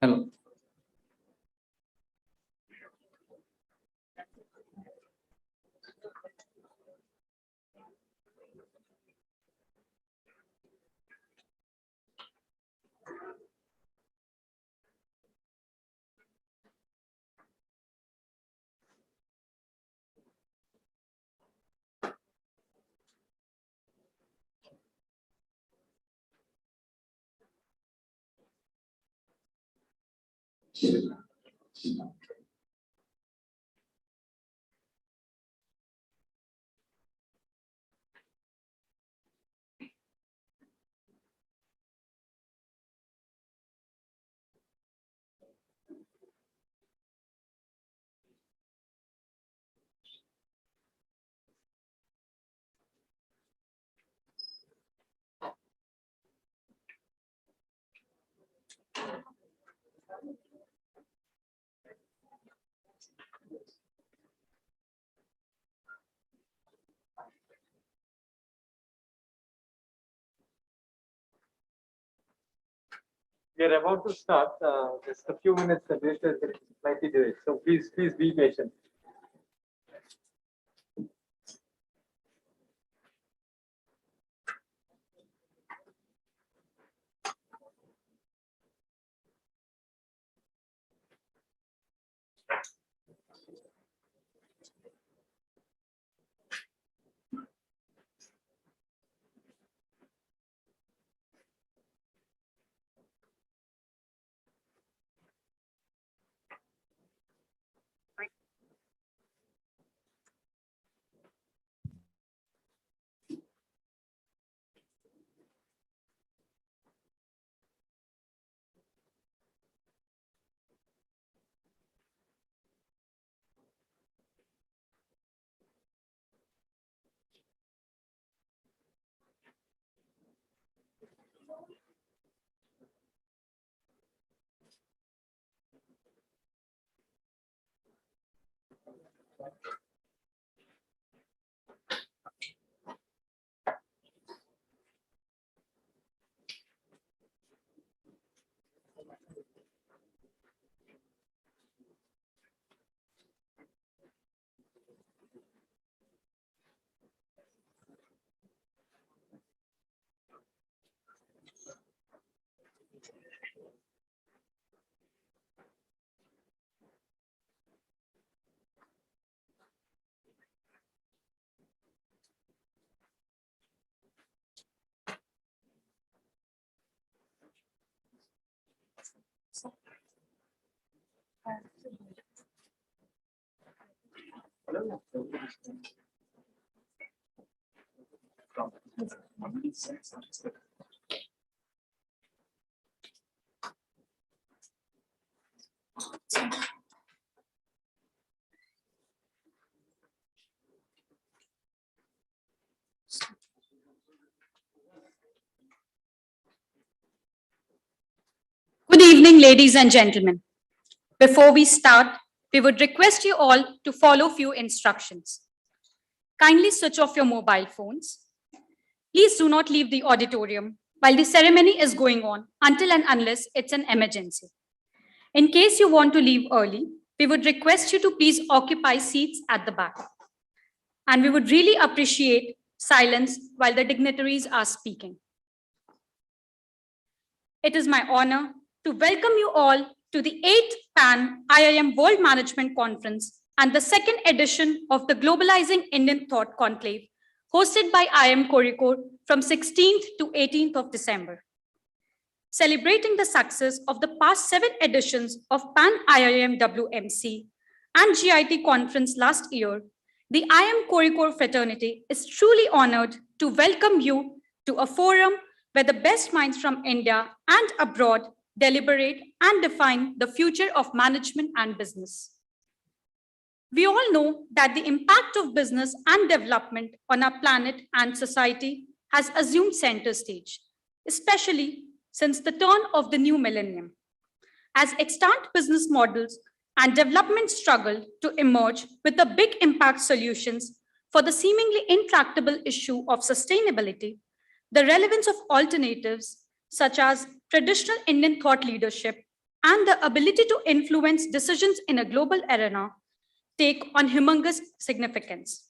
Hello. We are about to start. Just a few minutes. The minister is slightly delayed, so please be patient. Good evening, ladies and gentlemen. Before we start, we would request you all to follow few instructions. Kindly switch off your mobile phones. Please do not leave the auditorium while the ceremony is going on until and unless it's an emergency. In case you want to leave early, we would request you to please occupy seats at the back. And we would really appreciate silence while the dignitaries are speaking. It is my honor to welcome you all to the 8th PAN IIM World Management Conference and the second edition of the Globalizing Indian Thought Conclave, hosted by IIM Kozhikode from 16th to 18th of December. Celebrating the success of the past 7 editions of PAN IIM WMC and GIT conference last year, the IIM Kozhikode fraternity is truly honored to welcome you to a forum where the best minds from India and abroad deliberate and define the future of management and business. We all know that the impact of business and development on our planet and society has assumed center stage, especially since the turn of the new millennium. As extant business models and development struggle to emerge with the big impact solutions for the seemingly intractable issue of sustainability, the relevance of alternatives such as traditional Indian thought leadership and the ability to influence decisions in a global arena take on humongous significance.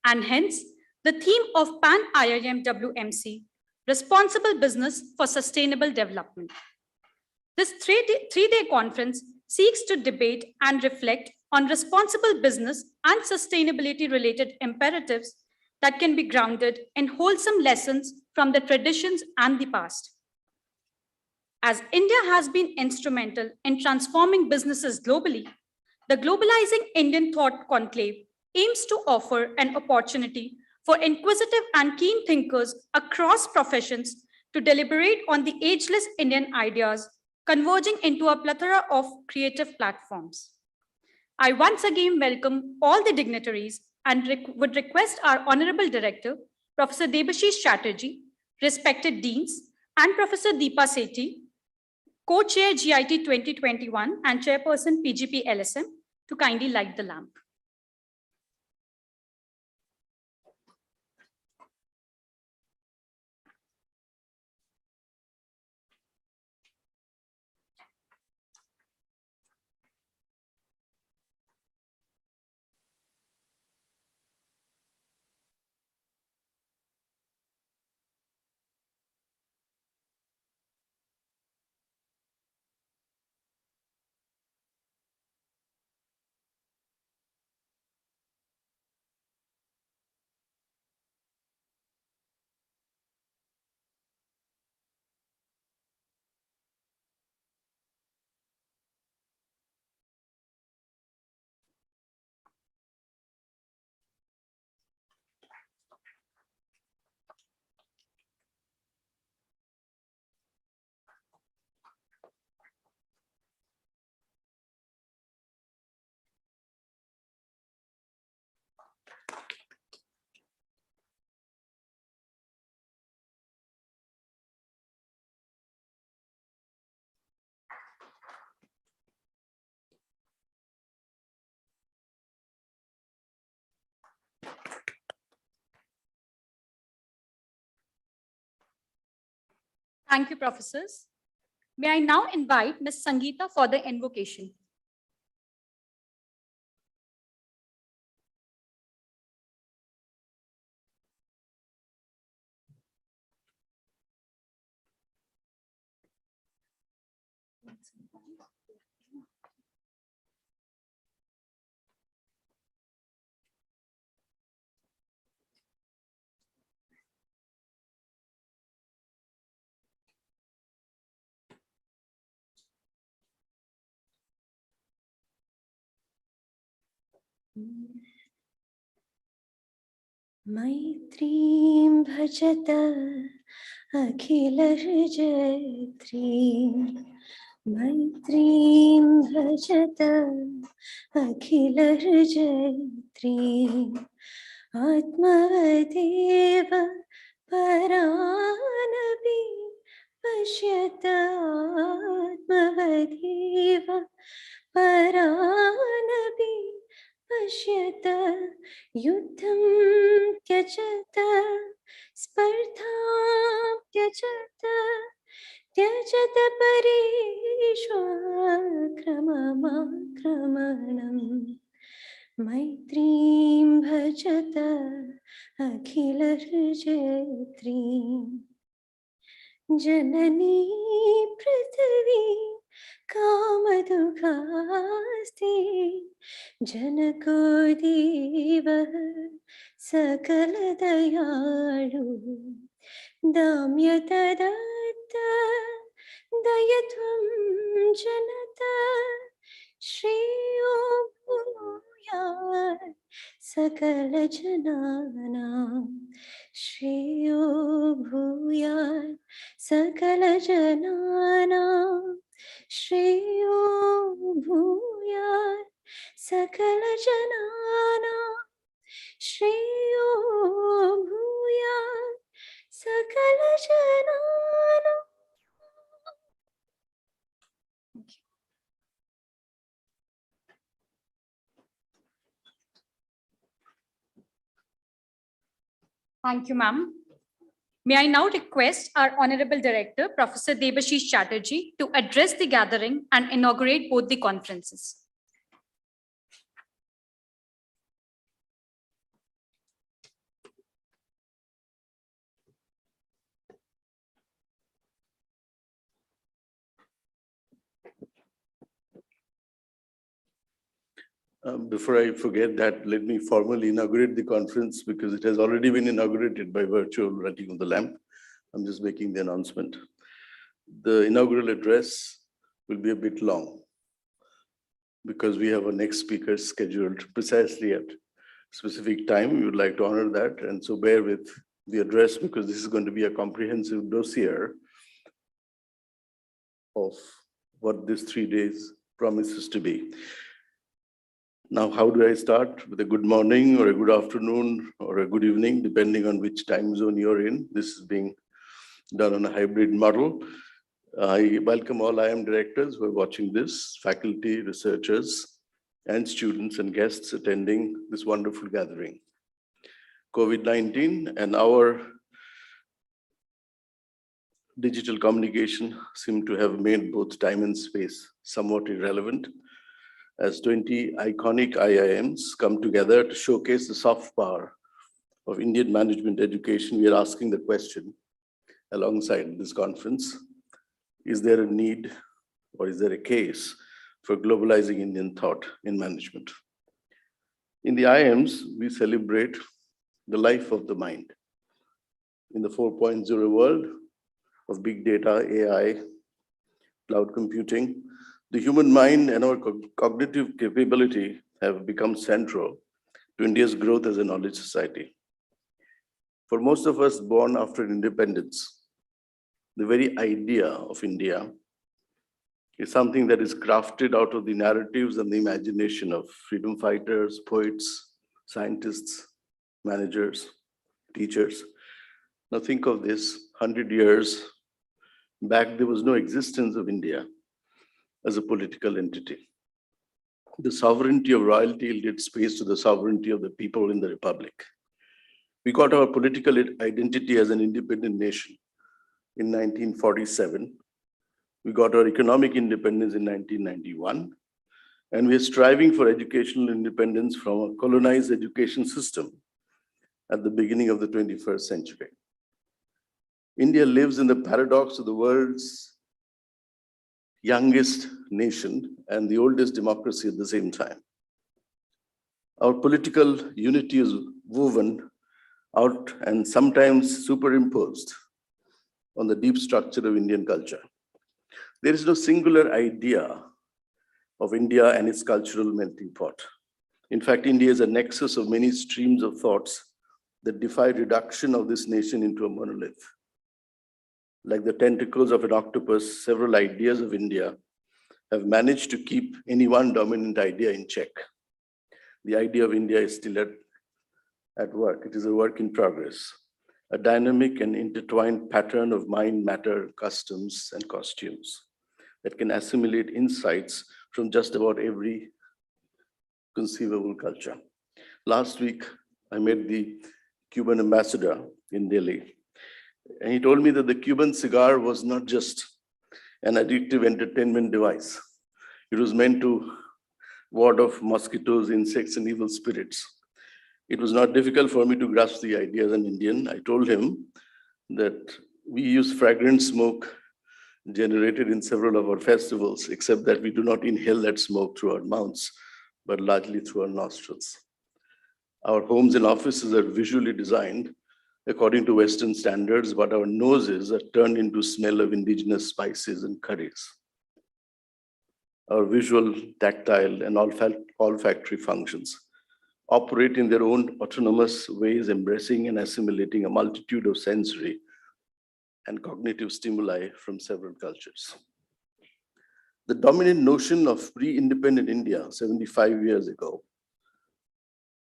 And hence, the theme of PAN IIM WMC, Responsible Business for Sustainable Development. This three-day conference seeks to debate and reflect on responsible business and sustainability-related imperatives that can be grounded in wholesome lessons from the traditions and the past. As India has been instrumental in transforming businesses globally, the Globalizing Indian Thought Conclave aims to offer an opportunity for inquisitive and keen thinkers across professions to deliberate on the ageless Indian ideas, converging into a plethora of creative platforms. I once again welcome all the dignitaries and would request our Honorable Director, Professor Debashish Chatterjee, respected Deans, and Professor Deepa Sethi, Co-Chair GIT 2021 and Chairperson PGP LSM, to kindly light the lamp. Thank you, professors. May I now invite Ms. Sangeeta for the invocation. मैत्रीं भजत अखिलहृजयत्रीं मैत्रीं भजत अखिलहृजयत्रीम् आत्मवदेव परानपि पश्यत आत्मवदेव परानपि पश्यत युद्धं त्यजत स्पर्धां त्यजत त्यजत परेष्वाक्रममाक्रमणम् मैत्रीं भजत अखिलहृजयत्रीम् जननी पृथिवी कामदुघास्ति जनको देवः सकलदयाळु दाम्यतदत्त दयत्वं जनता श्रेयो भूयात् सकलजनानां श्रेयो भूयात् सकलजनानां श्रेयो भूयात् सकलजनानां श्रेयो भूयात् सकलजनानां. Thank you, ma'am. May I now request our Honorable Director, Professor Debashish Chatterjee, to address the gathering and inaugurate both the conferences. Before I forget that, let me formally inaugurate the conference because it has already been inaugurated by virtual lighting of the lamp. I'm just making the announcement. The inaugural address will be a bit long because we have our next speaker scheduled precisely at specific time. We would like to honor that. And so bear with the address because this is going to be a comprehensive dossier of what this 3 days promises to be. Now, how do I start? With a good morning or a good afternoon or a good evening, depending on which time zone you're in. This is being done on a hybrid model. I welcome all IIM directors who are watching this, faculty, researchers, and students and guests attending this wonderful gathering. COVID-19 and our digital communication seem to have made both time and space somewhat irrelevant, as 20 iconic IIMs come together to showcase the soft power of Indian management education. We are asking the question alongside this conference, is there a need or is there a case for globalizing Indian thought in management? In the IIMs, we celebrate the life of the mind. In the 4.0 world of big data, AI, cloud computing, the human mind and our cognitive capability have become central to India's growth as a knowledge society. For most of us born after independence, the very idea of India is something that is crafted out of the narratives and the imagination of freedom fighters, poets, scientists, managers, teachers. Now think of this, 100 years back, there was no existence of India as a political entity. The sovereignty of royalty yielded space to the sovereignty of the people in the republic. We got our political identity as an independent nation in 1947. We got our economic independence in 1991. And we are striving for educational independence from a colonized education system at the beginning of the 21st century. India lives in the paradox of the world's youngest nation and the oldest democracy at the same time. Our political unity is woven out and sometimes superimposed on the deep structure of Indian culture. There is no singular idea of India and its cultural melting pot. In fact, India is a nexus of many streams of thoughts that defy reduction of this nation into a monolith. Like the tentacles of an octopus, several ideas of India have managed to keep any one dominant idea in check. The idea of India is still at work. It is a work in progress, a dynamic and intertwined pattern of mind, matter, customs, and costumes that can assimilate insights from just about every conceivable culture. Last week, I met the Cuban ambassador in Delhi, and he told me that the Cuban cigar was not just an addictive entertainment device. It was meant to ward off mosquitoes, insects, and evil spirits. It was not difficult for me to grasp the idea as an Indian. I told him that we use fragrant smoke generated in several of our festivals, except that we do not inhale that smoke through our mouths, but largely through our nostrils. Our homes and offices are visually designed according to Western standards, but our noses are turned into smell of indigenous spices and curries. Our visual, tactile, and olfactory functions operate in their own autonomous ways, embracing and assimilating a multitude of sensory and cognitive stimuli from several cultures. The dominant notion of pre-independent India 75 years ago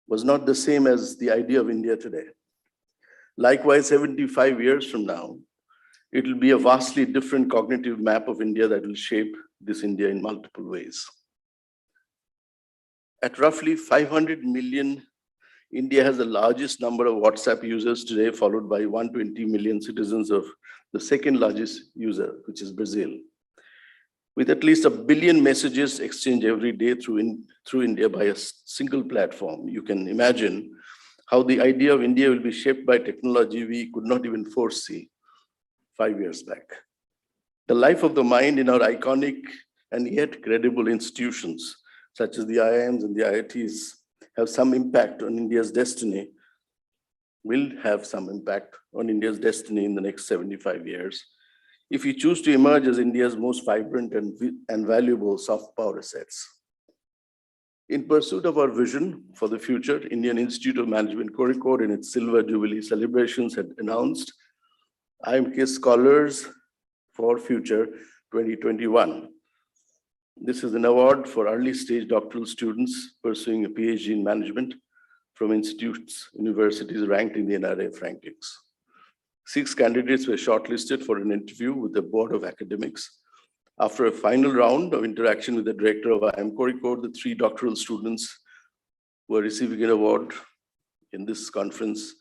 was not the same as the idea of India today. Likewise, 75 years from now, it will be a vastly different cognitive map of India that will shape this India in multiple ways. At roughly 500 million, India has the largest number of WhatsApp users today, followed by 120 million citizens of the second largest user, which is Brazil. With at least 1 billion messages exchanged every day through India by a single platform, you can imagine how the idea of India will be shaped by technology we could not even foresee 5 years back. The life of the mind in our iconic and yet credible institutions, such as the IIMs and the IITs, have some impact on India's destiny, will have some impact on India's destiny in the next 75 years, if we choose to emerge as India's most vibrant and valuable soft power assets. In pursuit of our vision for the future, Indian Institute of Management Kozhikode in its Silver Jubilee celebrations had announced IMK Scholars for Future 2021. This is an award for early stage doctoral students pursuing a PhD in management from institutes, universities ranked in the NRF rankings. 6 candidates were shortlisted for an interview with the Board of Academics. After a final round of interaction with the director of IIM Kozhikode, the 3 doctoral students who are receiving an award in this conference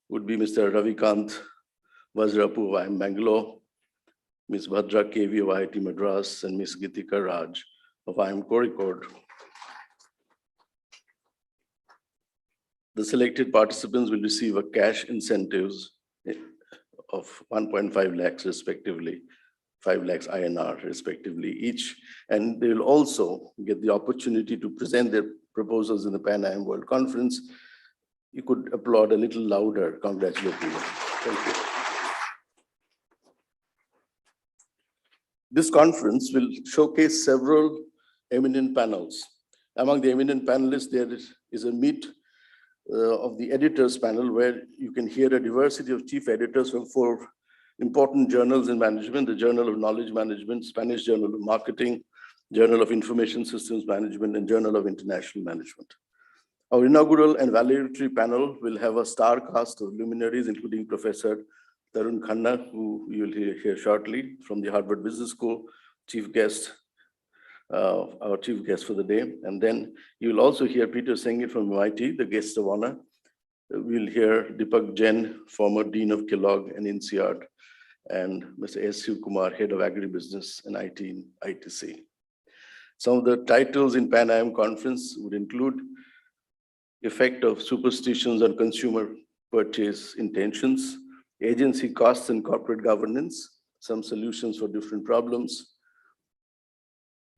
would be Mr. Ravikant Vajrapu of IIM Bangalore, Ms. Bhadra KV of IIT Madras, and Ms. Gitika Raj of IIM Kozhikode. The selected participants will receive a cash incentives of 1.5 lakhs respectively, 5 lakhs INR respectively each, and they will also get the opportunity to present their proposals in the Pan Am World Conference. You could applaud a little louder, congratulating them. Thank you. This conference will showcase several eminent panels. Among the eminent panelists, there is a meet of the editors panel where you can hear a diversity of chief editors from 4 important journals in management: the Journal of Knowledge Management, Spanish Journal of Marketing, Journal of Information Systems Management, and Journal of International Management. Our inaugural and valedictory panel will have a star cast of luminaries, including Professor Tarun Khanna, who you will hear shortly, from the Harvard Business School, chief guest, our chief guest for the day. And then you will also hear Peter Senghi from MIT, the guest of honor. We'll hear Deepak Jain, former Dean of Kellogg and INSEAD, and Mr. S. Shiv Kumar, Head of Agribusiness and IT in ITC. Some of the titles in Pan Am Conference would include Effect of Superstitions on Consumer Purchase Intentions, Agency Costs and Corporate Governance, Some Solutions for Different Problems,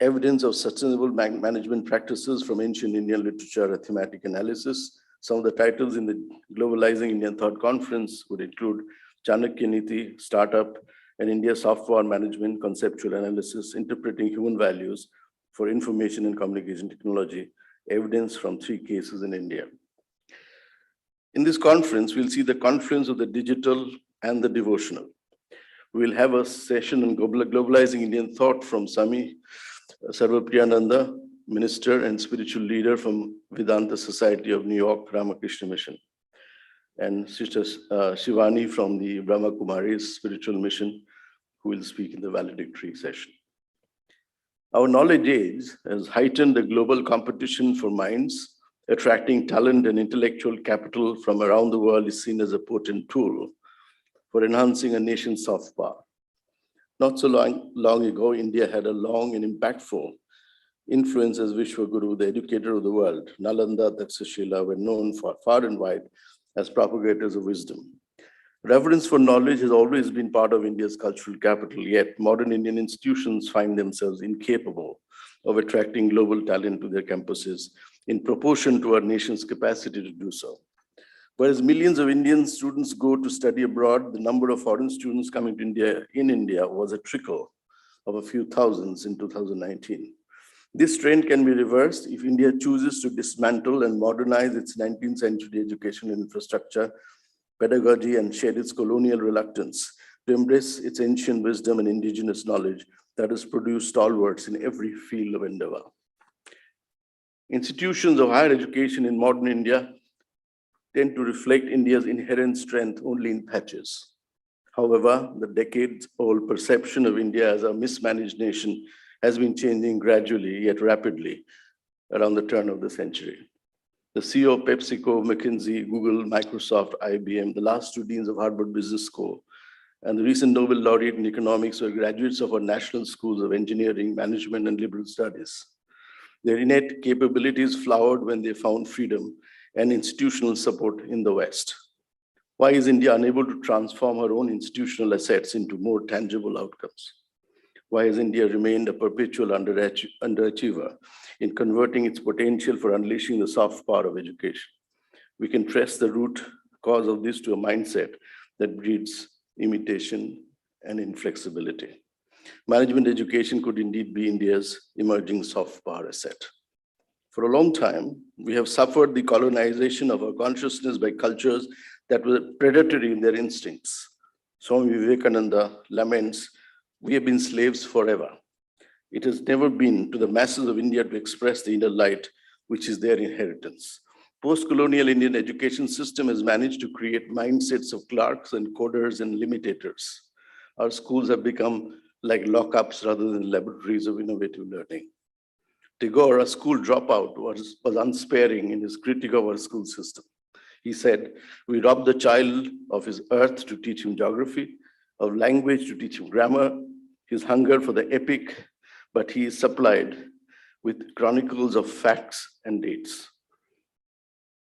Evidence of Sustainable Management Practices from Ancient Indian Literature, a Thematic Analysis. Some of the titles in the Globalizing Indian Thought Conference would include Chanakya Niti, Startup, and India Software Management, Conceptual Analysis, Interpreting Human Values for Information and Communication Technology, Evidence from 3 cases in India. In this conference, we'll see the confluence of the digital and the devotional. We'll have a session on globalizing Indian thought from Swami Sarvapriyananda, minister and spiritual leader from Vedanta Society of New York, Ramakrishna Mission, and Sister Shivani from the Brahma Kumaris Spiritual Mission, who will speak in the valedictory session. Our knowledge age has heightened the global competition for minds. Attracting talent and intellectual capital from around the world is seen as a potent tool for enhancing a nation's soft power. Not so long ago, India had a long and impactful influence as Vishwaguru, the educator of the world. Nalanda, Takshashila were known for far and wide as propagators of wisdom. Reverence for knowledge has always been part of India's cultural capital, yet modern Indian institutions find themselves incapable of attracting global talent to their campuses in proportion to our nation's capacity to do so. Whereas millions of Indian students go to study abroad, the number of foreign students coming to India was a trickle of a few thousands in 2019. This trend can be reversed if India chooses to dismantle and modernize its 19th century educational infrastructure, pedagogy, and shed its colonial reluctance to embrace its ancient wisdom and indigenous knowledge that has produced stalwarts in every field of endeavor. Institutions of higher education in modern India tend to reflect India's inherent strength only in patches. However, the decades-old perception of India as a mismanaged nation has been changing gradually yet rapidly around the turn of the century. The CEO of PepsiCo, McKinsey, Google, Microsoft, IBM, the last two deans of Harvard Business School, and the recent Nobel laureate in economics were graduates of our national schools of engineering, management, and liberal studies. Their innate capabilities flowered when they found freedom and institutional support in the West. Why is India unable to transform her own institutional assets into more tangible outcomes? Why has India remained a perpetual underachiever in converting its potential for unleashing the soft power of education? We can trace the root cause of this to a mindset that breeds imitation and inflexibility. Management education could indeed be India's emerging soft power asset. For a long time, we have suffered the colonization of our consciousness by cultures that were predatory in their instincts. Swami Vivekananda laments, "We have been slaves forever. It has never been to the masses of India to express the inner light, which is their inheritance." Post-colonial Indian education system has managed to create mindsets of clerks and coders and limitators. Our schools have become like lockups rather than laboratories of innovative learning. Tagore, a school dropout, was unsparing in his critique of our school system. He said, "We rob the child of his earth to teach him geography, of language to teach him grammar, his hunger for the epic, but he is supplied with chronicles of facts and dates."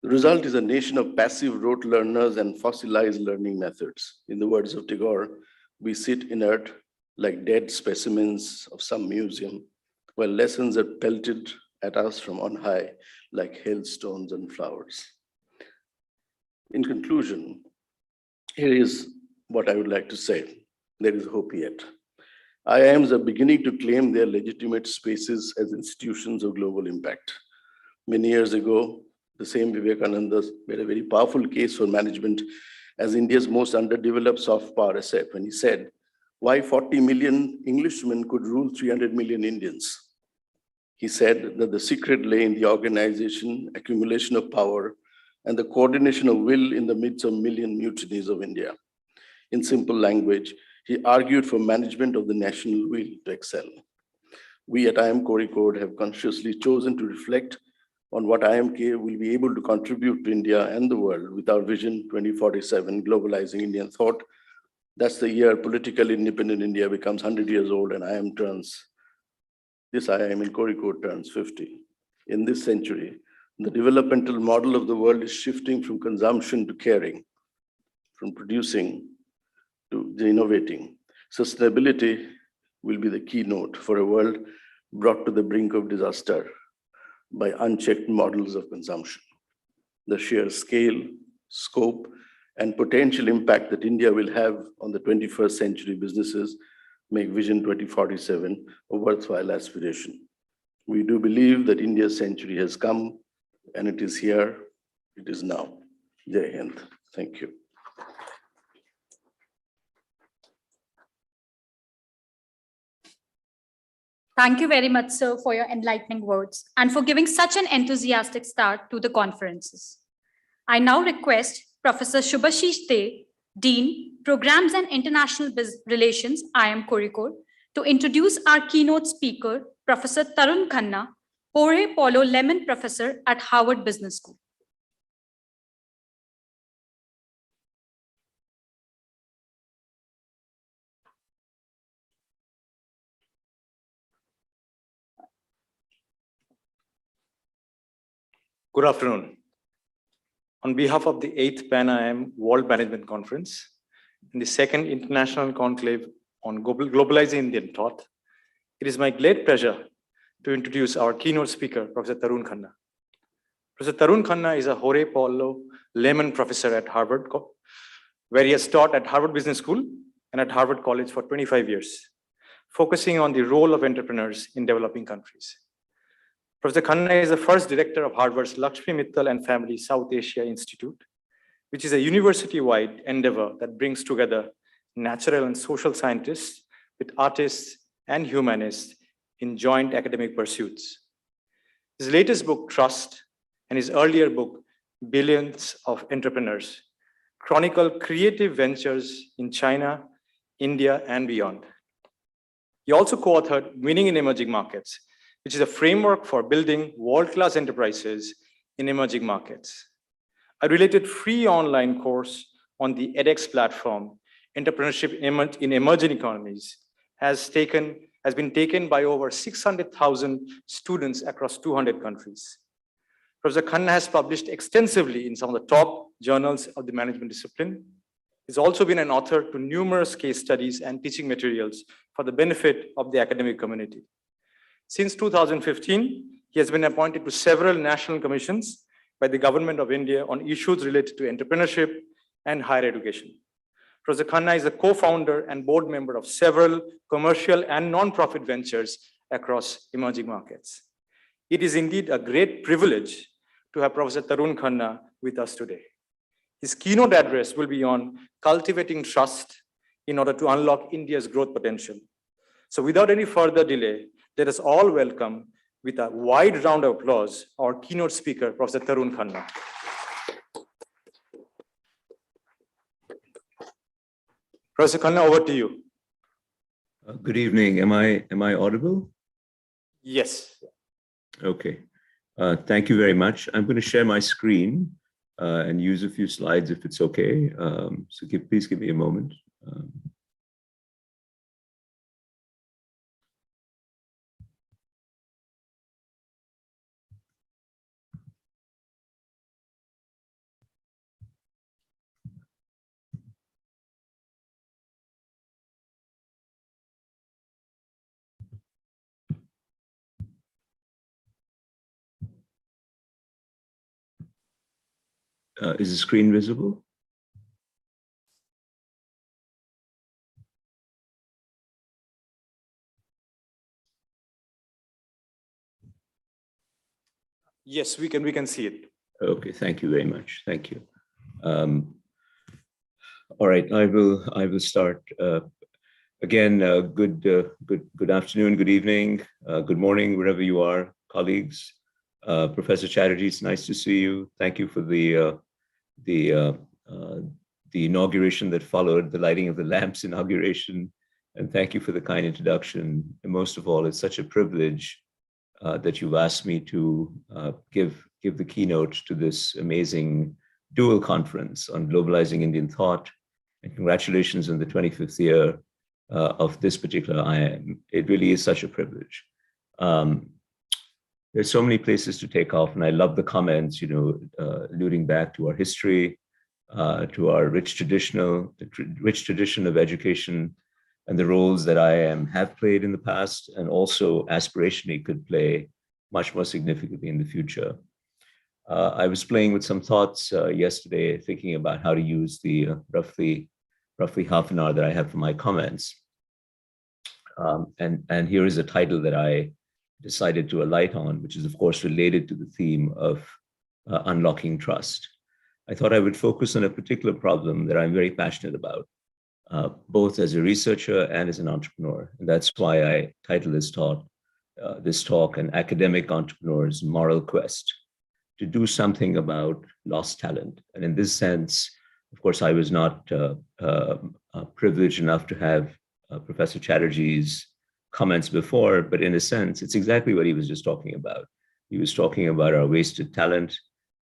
The result is a nation of passive rote learners and fossilized learning methods. In the words of Tagore, we sit inert like dead specimens of some museum, while lessons are pelted at us from on high like hailstones and flowers. In conclusion, here is what I would like to say. There is hope yet. IIMs are beginning to claim their legitimate spaces as institutions of global impact. Many years ago, the same Vivekananda made a very powerful case for management as India's most underdeveloped soft power asset when he said, "Why 40 million Englishmen could rule 300 million Indians?" He said that the secret lay in the organization, accumulation of power, and the coordination of will in the midst of million mutinies of India. In simple language, he argued for management of the national will to excel. We at IIM Kozhikode have consciously chosen to reflect on what IMK will be able to contribute to India and the world with our Vision 2047, globalizing Indian thought. That's the year political independent India becomes 100 years old and this IIM in Kozhikode turns 50. In this century, the developmental model of the world is shifting from consumption to caring, from producing to innovating. Sustainability will be the keynote for a world brought to the brink of disaster by unchecked models of consumption. The sheer scale, scope, and potential impact that India will have on the 21st century businesses make Vision 2047 a worthwhile aspiration. We do believe that India's century has come, and it is here, it is now. Jai Hind. Thank you. Thank you very much, sir, for your enlightening words and for giving such an enthusiastic start to the conferences. I now request Professor Shubhashish De, Dean, Programs and International Relations, IIM Kozhikode, to introduce our keynote speaker, Professor Tarun Khanna, Jorge Paulo Lemann Professor at Harvard Business School. Good afternoon. On behalf of the 8th Pan-IIM World Management Conference and the 2nd International Conclave on Globalizing Indian Thought, it is my great pleasure to introduce our keynote speaker, Professor Tarun Khanna. Professor Tarun Khanna is a Jorge Paulo Lemann Professor at Harvard, where he has taught at Harvard Business School and at Harvard College for 25 years, focusing on the role of entrepreneurs in developing countries. Professor Khanna is the first director of Harvard's Lakshmi Mittal and Family South Asia Institute, which is a university-wide endeavor that brings together natural and social scientists with artists and humanists in joint academic pursuits. His latest book, Trust, and his earlier book, Billions of Entrepreneurs, chronicle creative ventures in China, India, and beyond. He also co-authored Winning in Emerging Markets, which is a framework for building world-class enterprises in emerging markets. A related free online course on the edX platform, Entrepreneurship in Emerging Economies, has been taken by over 600,000 students across 200 countries. Professor Khanna has published extensively in some of the top journals of the management discipline. He's also been an author to numerous case studies and teaching materials for the benefit of the academic community. Since 2015, he has been appointed to several national commissions by the Government of India on issues related to entrepreneurship and higher education. Professor Khanna is a co-founder and board member of several commercial and non-profit ventures across emerging markets. It is indeed a great privilege to have Professor Tarun Khanna with us today. His keynote address will be on cultivating trust in order to unlock India's growth potential. So without any further delay, let us all welcome with a wide round of applause our keynote speaker, Professor Tarun Khanna. Professor Khanna, over to you. Good evening. Am I audible? Yes. Okay. Thank you very much. I'm going to share my screen and use a few slides if it's okay. So please give me a moment. Is the screen visible? Yes, we can see it. Okay, thank you very much. Thank you. All right, I will start. Again, good afternoon, good evening, good morning, wherever you are, colleagues. Professor Chatterjee, it's nice to see you. Thank you for the inauguration that followed, the lighting of the lamps inauguration, and thank you for the kind introduction. And most of all, it's such a privilege that you've asked me to give the keynote to this amazing dual conference on globalizing Indian thought. And congratulations on the 25th year of this particular IIM. It really is such a privilege. There's so many places to take off, and I love the comments, alluding back to our history, to our rich tradition of education, and the roles that IIM have played in the past, and also aspirationally could play much more significantly in the future. I was playing with some thoughts yesterday, thinking about how to use the roughly half an hour that I have for my comments. And here is a title that I decided to alight on, which is of course related to the theme of unlocking trust. I thought I would focus on a particular problem that I'm very passionate about, both as a researcher and as an entrepreneur. And that's why I titled this talk, An Academic Entrepreneur's Moral Quest, to do something about lost talent. And in this sense, of course, I was not privileged enough to have Professor Chatterjee's comments before, but in a sense, it's exactly what he was just talking about. He was talking about our wasted talent,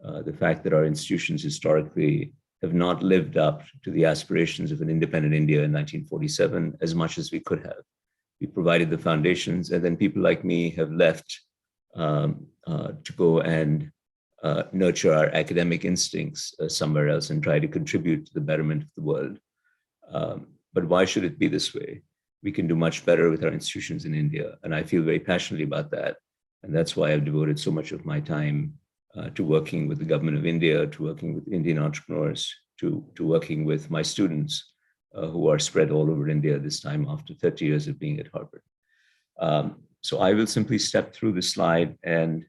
the fact that our institutions historically have not lived up to the aspirations of an independent India in 1947 as much as we could have. We provided the foundations, and then people like me have left to go and nurture our academic instincts somewhere else and try to contribute to the betterment of the world. But why should it be this way? We can do much better with our institutions in India, and I feel very passionately about that. And that's why I've devoted so much of my time to working with the government of India, to working with Indian entrepreneurs, to working with my students who are spread all over India this time after 30 years of being at Harvard. So I will simply step through the slide and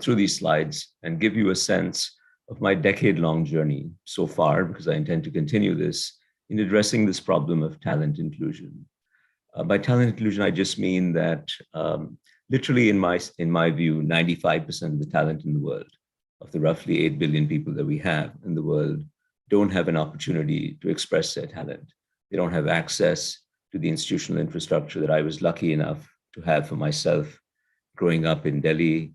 through these slides and give you a sense of my decade-long journey so far, because I intend to continue this in addressing this problem of talent inclusion. By talent inclusion, I just mean that literally in my view, 95% of the talent in the world, of the roughly 8 billion people that we have in the world, don't have an opportunity to express their talent. They don't have access to the institutional infrastructure that I was lucky enough to have for myself growing up in Delhi,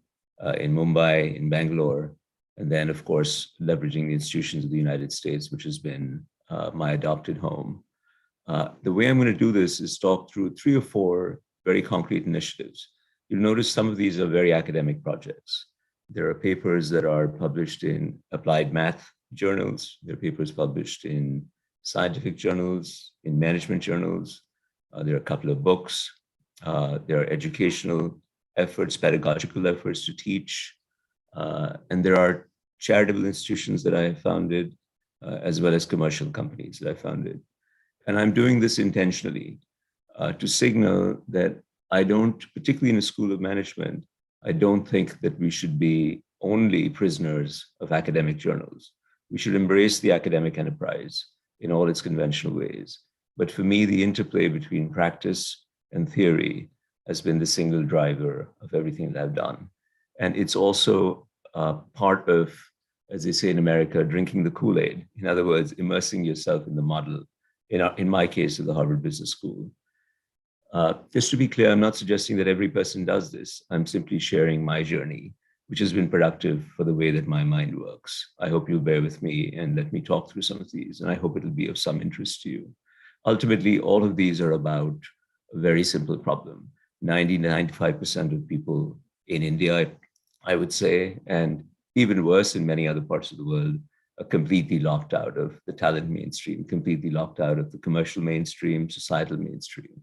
in Mumbai, in Bangalore, and then, of course, leveraging the institutions of the United States, which has been my adopted home. The way I'm going to do this is talk through 3 or 4 very concrete initiatives. You'll notice some of these are very academic projects. There are papers that are published in applied math journals. There are papers published in scientific journals, in management journals. There are a couple of books. There are educational efforts, pedagogical efforts to teach. And there are charitable institutions that I have founded, as well as commercial companies that I founded. And I'm doing this intentionally to signal that I don't, particularly in a school of management, I don't think that we should be only prisoners of academic journals. We should embrace the academic enterprise in all its conventional ways. But for me, the interplay between practice and theory has been the single driver of everything that I've done. And it's also part of, as they say in America, drinking the Kool-Aid. In other words, immersing yourself in the model, in my case, of the Harvard Business School. Just to be clear, I'm not suggesting that every person does this. I'm simply sharing my journey, which has been productive for the way that my mind works. I hope you'll bear with me and let me talk through some of these, and I hope it'll be of some interest to you. Ultimately, all of these are about a very simple problem. 90-95% of people in India, I would say, and even worse in many other parts of the world, are completely locked out of the talent mainstream, completely locked out of the commercial mainstream, societal mainstream.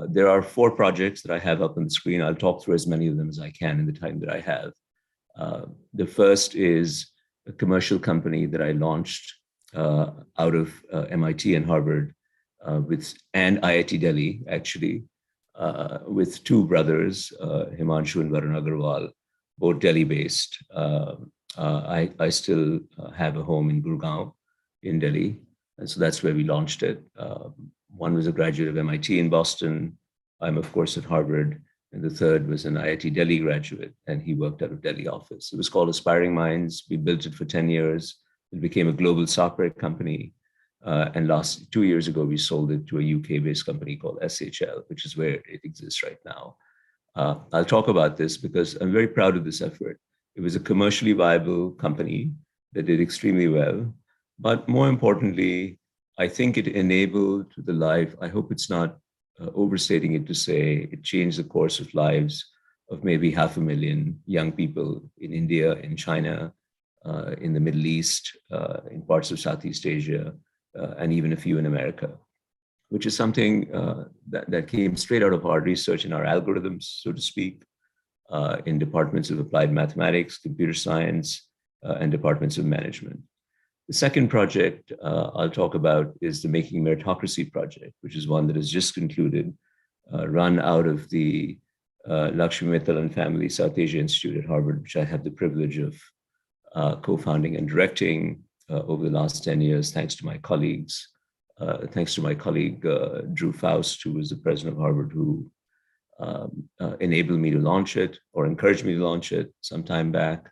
There are 4 projects that I have up on the screen. I'll talk through as many of them as I can in the time that I have. The first is a commercial company that I launched out of MIT and Harvard and IIT Delhi, actually, with 2 brothers, Himanshu and Varun Agarwal, both Delhi-based. I still have a home in Gurgaon in Delhi, and so that's where we launched it. One was a graduate of MIT in Boston. I'm, of course, at Harvard. And the third was an IIT Delhi graduate, and he worked out of Delhi office. It was called Aspiring Minds. We built it for 10 years. It became a global software company. And 2 years ago, we sold it to a UK-based company called SHL, which is where it exists right now. I'll talk about this because I'm very proud of this effort. It was a commercially viable company that did extremely well. But more importantly, I think it enabled the life. I hope it's not overstating it to say it changed the course of lives of maybe 500,000 young people in India, in China, in the Middle East, in parts of Southeast Asia, and even a few in America, which is something that came straight out of our research in our algorithms, so to speak, in departments of applied mathematics, computer science, and departments of management. The second project I'll talk about is the Making Meritocracy project, which is one that has just concluded, run out of the Lakshmi Mittal and Family South Asia Institute at Harvard, which I have the privilege of co-founding and directing over the last 10 years, thanks to my colleagues, Drew Faust, who was the president of Harvard, who enabled me to launch it or encouraged me to launch it some time back,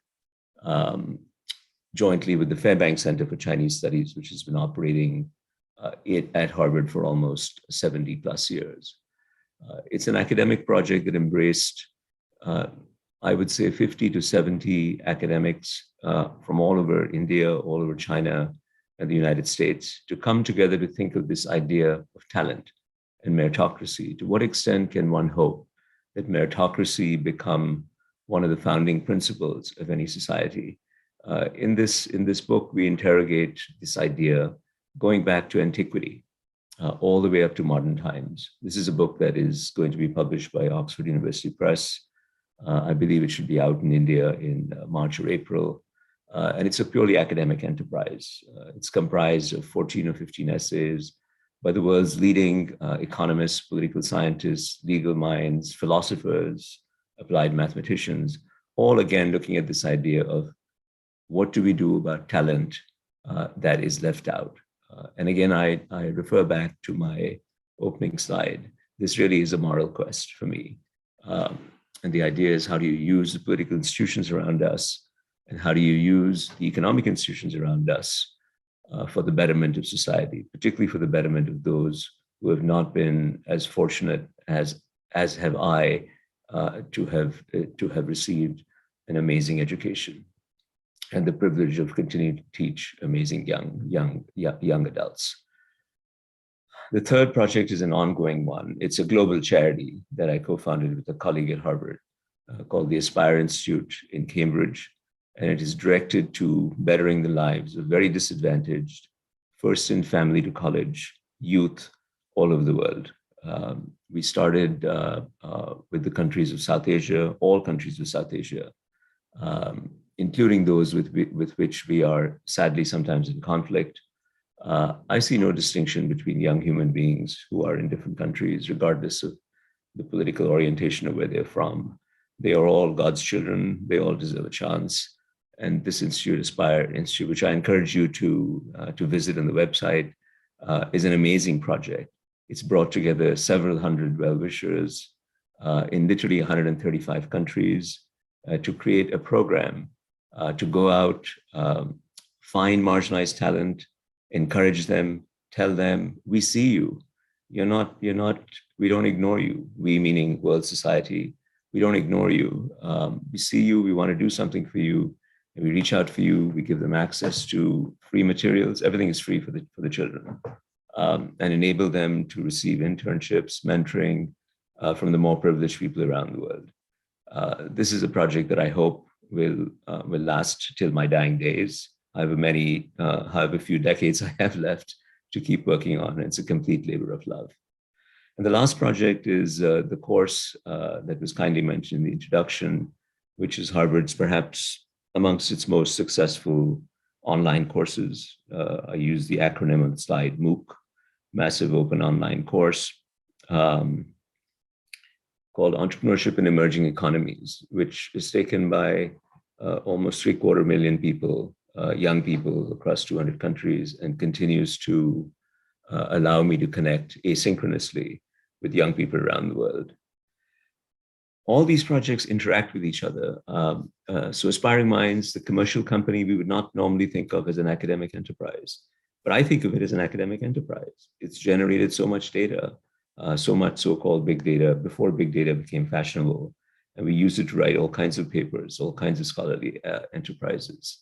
jointly with the Fairbanks Center for Chinese Studies, which has been operating at Harvard for almost 70 plus years. It's an academic project that embraced, I would say, 50 to 70 academics from all over India, all over China, and the United States to come together to think of this idea of talent and meritocracy. To what extent can one hope that meritocracy become one of the founding principles of any society? In this book, we interrogate this idea going back to antiquity, all the way up to modern times. This is a book that is going to be published by Oxford University Press. I believe it should be out in India in March or April. And it's a purely academic enterprise. It's comprised of 14 or 15 essays by the world's leading economists, political scientists, legal minds, philosophers, applied mathematicians, all again looking at this idea of what do we do about talent that is left out. And again, I refer back to my opening slide. This really is a moral quest for me. And the idea is, how do you use the political institutions around us, and how do you use the economic institutions around us for the betterment of society, particularly for the betterment of those who have not been as fortunate as have I to have received an amazing education and the privilege of continuing to teach amazing young adults. The third project is an ongoing one. It's a global charity that I co-founded with a colleague at Harvard called the Aspire Institute in Cambridge. And it is directed to bettering the lives of very disadvantaged, first in family to college, youth all over the world. We started with the countries of South Asia, all countries of South Asia, including those with which we are sadly sometimes in conflict. I see no distinction between young human beings who are in different countries, regardless of the political orientation of where they're from. They are all God's children. They all deserve a chance. And this institute, Aspire Institute, which I encourage you to visit on the website, is an amazing project. It's brought together several hundred well-wishers in literally 135 countries to create a program to go out, find marginalized talent, encourage them, tell them, we see you. You're not, we don't ignore you. We, meaning world society, we don't ignore you. We see you, we want to do something for you. And we reach out for you, we give them access to free materials. Everything is free for the children, and enable them to receive internships, mentoring from the more privileged people around the world. This is a project that I hope will last till my dying days. However few decades I have left to keep working on. It's a complete labor of love. And the last project is the course that was kindly mentioned in the introduction, which is Harvard's perhaps amongst its most successful online courses. I use the acronym on the slide, MOOC, Massive Open Online Course, called Entrepreneurship in Emerging Economies, which is taken by almost 750,000 people, young people across 200 countries, and continues to allow me to connect asynchronously with young people around the world. All these projects interact with each other. So Aspiring Minds, the commercial company, we would not normally think of as an academic enterprise, but I think of it as an academic enterprise. It's generated so much data, so much so-called big data before big data became fashionable. And we used it to write all kinds of papers, all kinds of scholarly enterprises.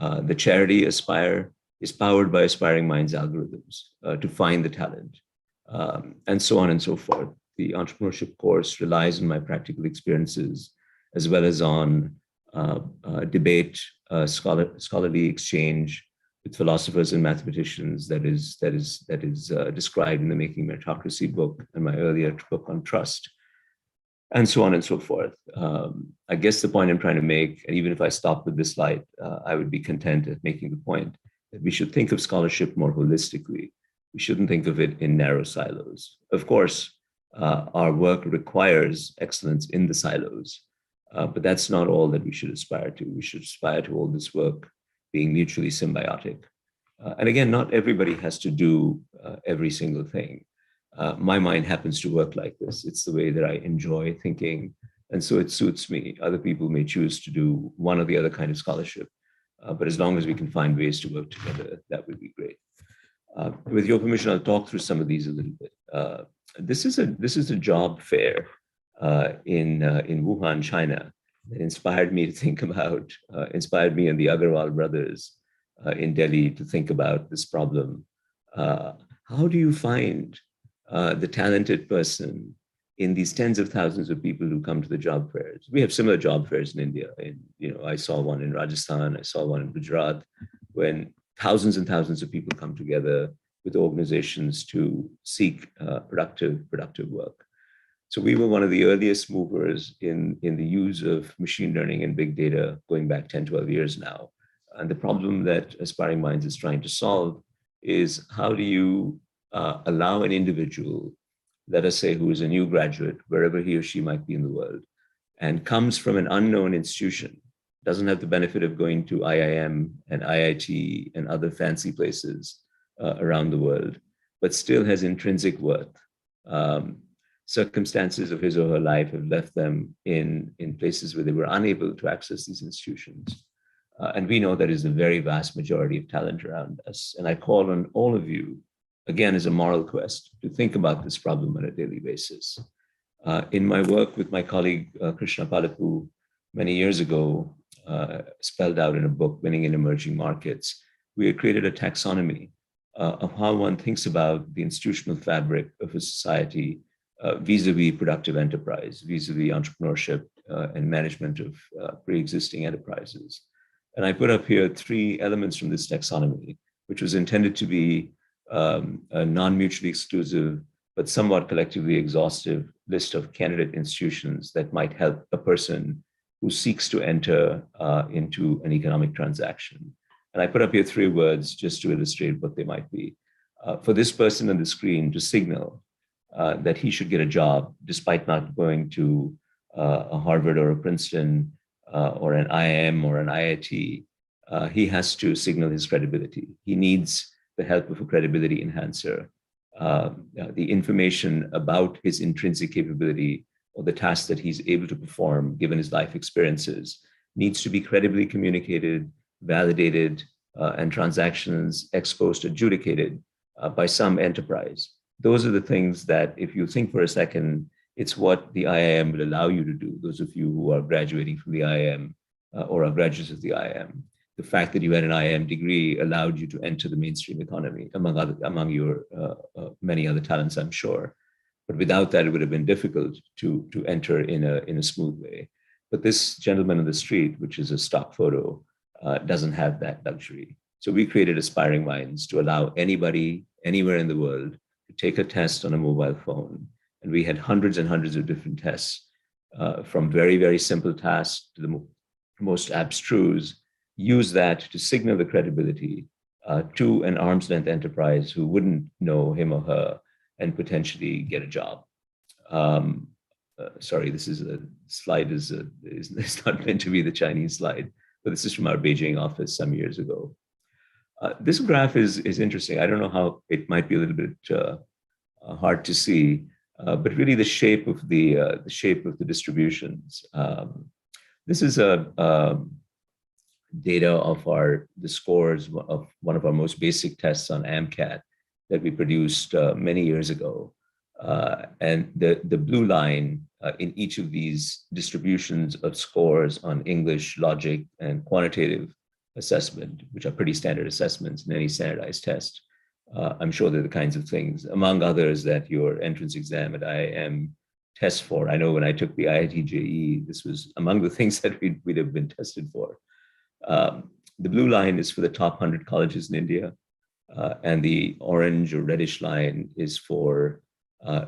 The charity Aspire is powered by Aspiring Minds algorithms to find the talent, and so on and so forth. The entrepreneurship course relies on my practical experiences, as well as on debate, scholarly exchange with philosophers and mathematicians that is described in the Making Meritocracy book and my earlier book on trust, and so on and so forth. I guess the point I'm trying to make, and even if I stop with this slide, I would be content at making the point that we should think of scholarship more holistically. We shouldn't think of it in narrow silos. Of course, our work requires excellence in the silos, But that's not all that we should aspire to. We should aspire to all this work being mutually symbiotic. And again, not everybody has to do every single thing. My mind happens to work like this. It's the way that I enjoy thinking. And so it suits me. Other people may choose to do one or the other kind of scholarship. But as long as we can find ways to work together, that would be great. With your permission, I'll talk through some of these a little bit. This is a job fair in Wuhan, China, that inspired me to think about, inspired me and the Agarwal brothers in Delhi to think about this problem. How do you find the talented person in these tens of thousands of people who come to the job fairs? We have similar job fairs in India. I saw one in Rajasthan, I saw one in Gujarat, when thousands and thousands of people come together with organizations to seek productive work. So we were one of the earliest movers in the use of machine learning and big data going back 10, 12 years now. And the problem that Aspiring Minds is trying to solve is, how do you allow an individual, let us say, who is a new graduate, wherever he or she might be in the world, and comes from an unknown institution, doesn't have the benefit of going to IIM and IIT and other fancy places around the world, but still has intrinsic worth. Circumstances of his or her life have left them in places where they were unable to access these institutions. And we know there is a very vast majority of talent around us. And I call on all of you, again, as a moral quest, to think about this problem on a daily basis. In my work with my colleague, Krishna Palapu, many years ago, spelled out in a book, Winning in Emerging Markets, we had created a taxonomy of how one thinks about the institutional fabric of a society vis-a-vis productive enterprise, vis-a-vis entrepreneurship and management of pre-existing enterprises. And I put up here 3 elements from this taxonomy, which was intended to be a non-mutually exclusive, but somewhat collectively exhaustive list of candidate institutions that might help a person who seeks to enter into an economic transaction. And I put up here 3 words just to illustrate what they might be. For this person on the screen to signal that he should get a job despite not going to a Harvard or a Princeton or an IIM or an IIT, he has to signal his credibility. He needs the help of a credibility enhancer. The information about his intrinsic capability or the task that he's able to perform, given his life experiences, needs to be credibly communicated, validated, and transactions ex post adjudicated by some enterprise. Those are the things that, if you think for a second, it's what the IIM will allow you to do. Those of you who are graduating from the IIM or are graduates of the IIM, the fact that you had an IIM degree allowed you to enter the mainstream economy, among your many other talents, I'm sure. But without that, it would have been difficult to enter in a smooth way. But this gentleman on the street, which is a stock photo, doesn't have that luxury. So we created Aspiring Minds to allow anybody, anywhere in the world, to take a test on a mobile phone. And we had hundreds and hundreds of different tests, from very, very simple tasks to the most abstruse. Use that to signal the credibility to an arm's length enterprise who wouldn't know him or her and potentially get a job. Sorry, this is a slide is not meant to be the Chinese slide, but this is from our Beijing office some years ago. This graph is interesting. I don't know how it might be a little bit hard to see, but really the shape of the distributions. This is data of the scores of one of our most basic tests on AMCAT that we produced many years ago. And the blue line in each of these distributions of scores on English, logic, and quantitative assessment, which are pretty standard assessments in any standardized test. I'm sure they're the kinds of things, among others, that your entrance exam at IIM tests for. I know when I took the IIT JEE, this was among the things that we'd have been tested for. The blue line is for the top 100 colleges in India, and the orange or reddish line is for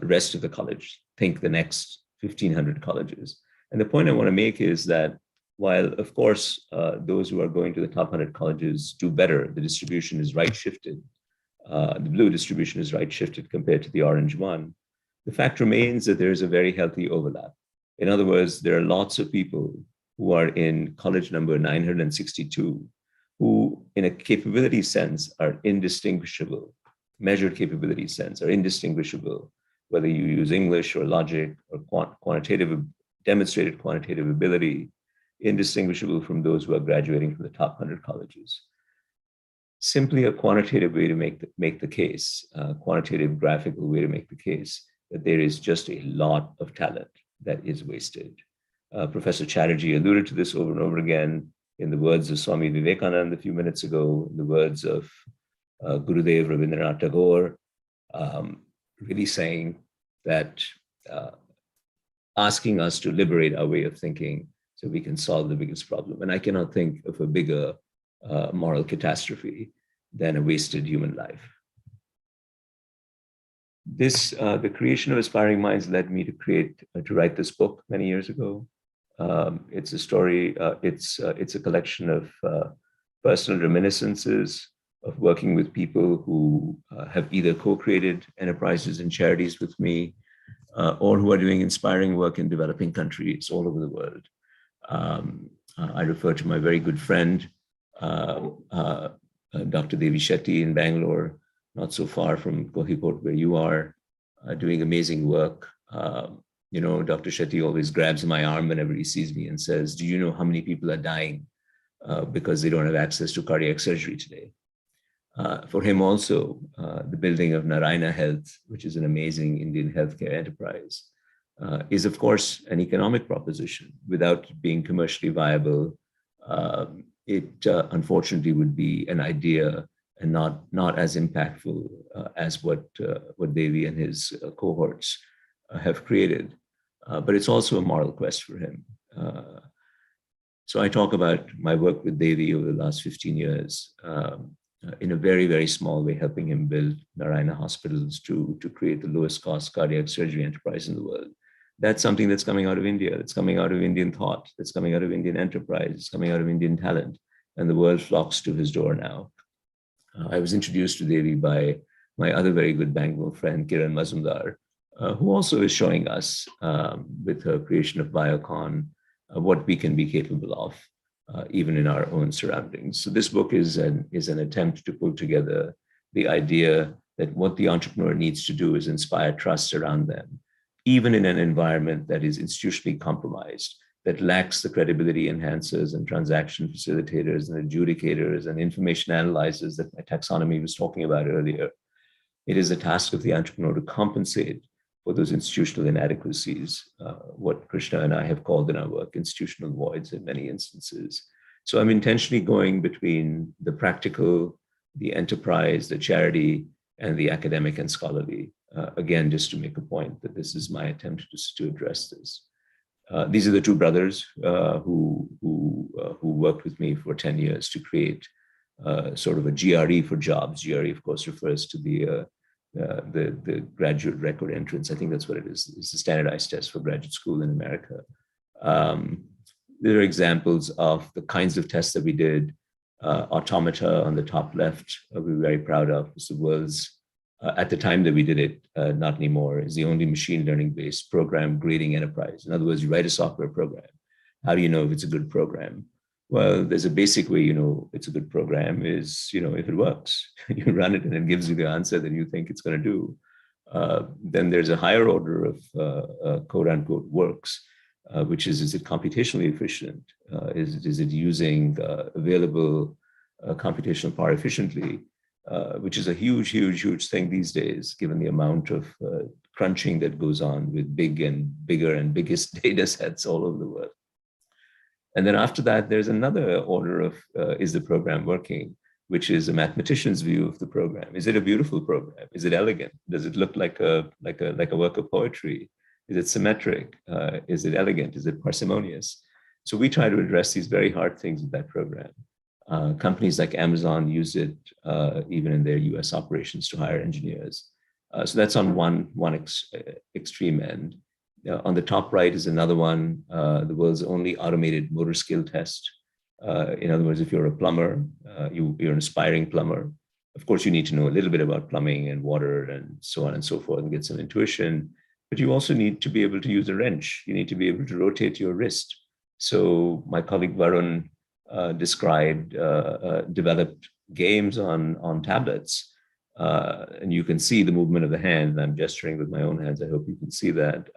rest of the college. Think the next 1,500 colleges. And the point I want to make is that while, of course, those who are going to the top 100 colleges do better, the distribution is right-shifted. The blue distribution is right-shifted compared to the orange one. The fact remains that there is a very healthy overlap. In other words, there are lots of people who are in college number 962 who, in a capability sense, are indistinguishable, measured capability sense, are indistinguishable, whether you use English or logic or demonstrated quantitative ability, indistinguishable from those who are graduating from the top 100 colleges. Simply a quantitative way to make the case, quantitative graphical way to make the case that there is just a lot of talent that is wasted. Professor Chatterjee alluded to this over and over again in the words of Swami Vivekananda a few minutes ago, in the words of Gurudev Rabindranath Tagore, really saying that asking us to liberate our way of thinking so we can solve the biggest problem. And I cannot think of a bigger moral catastrophe than a wasted human life. The creation of Aspiring Minds led me to write this book many years ago. It's a story, it's a collection of personal reminiscences of working with people who have either co-created enterprises and charities with me, or who are doing inspiring work in developing countries all over the world. I refer to my very good friend, Dr. Devi Shetty in Bangalore, not so far from Kohipot, where you are, doing amazing work. Dr. Shetty always grabs my arm whenever he sees me and says, "Do you know how many people are dying because they don't have access to cardiac surgery today?" For him also, the building of Narayana Health, which is an amazing Indian healthcare enterprise, is of course an economic proposition. Without being commercially viable, it unfortunately would be an idea and not as impactful as what Devi and his cohorts have created. But it's also a moral quest for him. So I talk about my work with Devi over the last 15 years, in a very, very small way, helping him build Narayana hospitals to create the lowest cost cardiac surgery enterprise in the world. That's something that's coming out of India, that's coming out of Indian thought, that's coming out of Indian enterprise, it's coming out of Indian talent, and the world flocks to his door now. I was introduced to Devi by my other very good Bangalore friend, Kiran Mazumdar, who also is showing us with her creation of Biocon what we can be capable of, even in our own surroundings. So this book is an attempt to pull together the idea that what the entrepreneur needs to do is inspire trust around them, even in an environment that is institutionally compromised, that lacks the credibility enhancers and transaction facilitators and adjudicators and information analyzers that my taxonomy was talking about earlier. It is the task of the entrepreneur to compensate for those institutional inadequacies, what Krishna and I have called in our work institutional voids in many instances. So I'm intentionally going between the practical, the enterprise, the charity, and the academic and scholarly. Again, just to make a point that this is my attempt to address this. These are the two brothers who worked with me for 10 years to create sort of a GRE for jobs. GRE, of course, refers to the graduate record entrance. I think that's what it is. It's a standardized test for graduate school in America. There are examples of the kinds of tests that we did. Automata on the top left, we're very proud of. It's the world's, at the time that we did it, not anymore, is the only machine learning based program grading enterprise. In other words, you write a software program. How do you know if it's a good program? Well, there's a basic way you know it's a good program is, if it works. You run it and it gives you the answer that you think it's going to do. Then there's a higher order of quote unquote works, which is it computationally efficient? Is it using available computational power efficiently? Which is a huge thing these days, given the amount of crunching that goes on with big and bigger and biggest data sets all over the world. And then after that, there's another order of, is the program working, which is a mathematician's view of the program. Is it a beautiful program? Is it elegant? Does it look like a work of poetry? Is it symmetric? Is it elegant? Is it parsimonious? So we try to address these very hard things with that program. Companies like Amazon use it even in their US operations to hire engineers. So that's on one extreme end. On the top right is another one, the world's only automated motor skill test. In other words, if you're a plumber, you're an aspiring plumber. Of course, you need to know a little bit about plumbing and water and so on and so forth and get some intuition. But but you also need to be able to use a wrench. You need to be able to rotate your wrist. So my colleague Varun developed games on tablets. And you can see the movement of the hand. I'm gesturing with my own hands. I hope you can see that.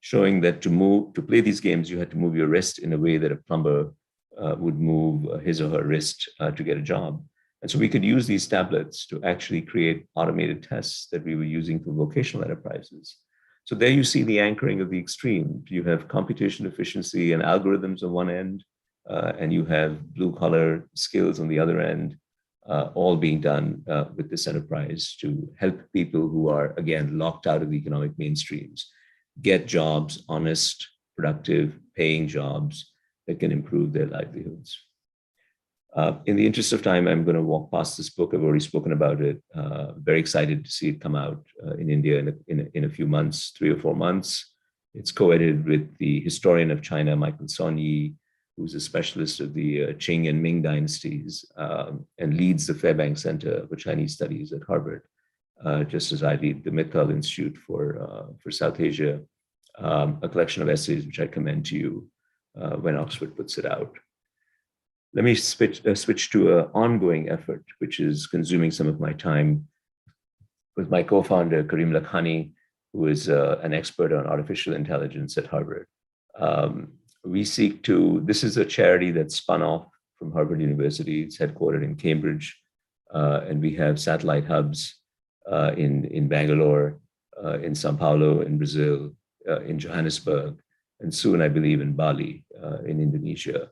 Showing that to play these games, you had to move your wrist in a way that a plumber would move his or her wrist to get a job. And so we could use these tablets to actually create automated tests that we were using for vocational enterprises. So there you see the anchoring of the extreme. You have computation efficiency and algorithms on one end, and you have blue collar skills on the other end, all being done with this enterprise to help people who are, again, locked out of the economic mainstreams get jobs, honest, productive, paying jobs that can improve their livelihoods. In the interest of time, I'm going to walk past this book. I've already spoken about it. Very excited to see it come out in India in a few months, 3 or 4 months. It's co-edited with the historian of China, Michael Sonyi, who's a specialist of the Qing and Ming dynasties and leads the Fairbanks Center for Chinese Studies at Harvard, just as I lead the Mittal Institute for South Asia, a collection of essays which I commend to you when Oxford puts it out. Let me switch to an ongoing effort, which is consuming some of my time with my co-founder, Karim Lakhani, who is an expert on artificial intelligence at Harvard. This is a charity that spun off from Harvard University. It's headquartered in Cambridge, and we have satellite hubs in Bangalore, in Sao Paulo, in Brazil, in Johannesburg, and soon, I believe, in Bali, in Indonesia,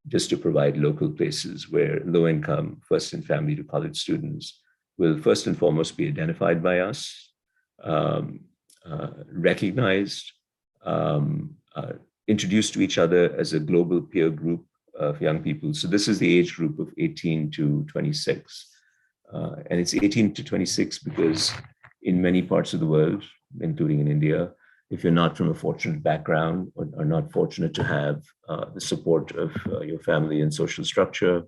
just to provide local places where low-income, first in family to college students will first and foremost be identified by us, recognized, introduced to each other as a global peer group of young people. So this is the age group of 18 to 26. And it's 18 to 26 because in many parts of the world, including in India, if you're not from a fortunate background or are not fortunate to have the support of your family and social structure,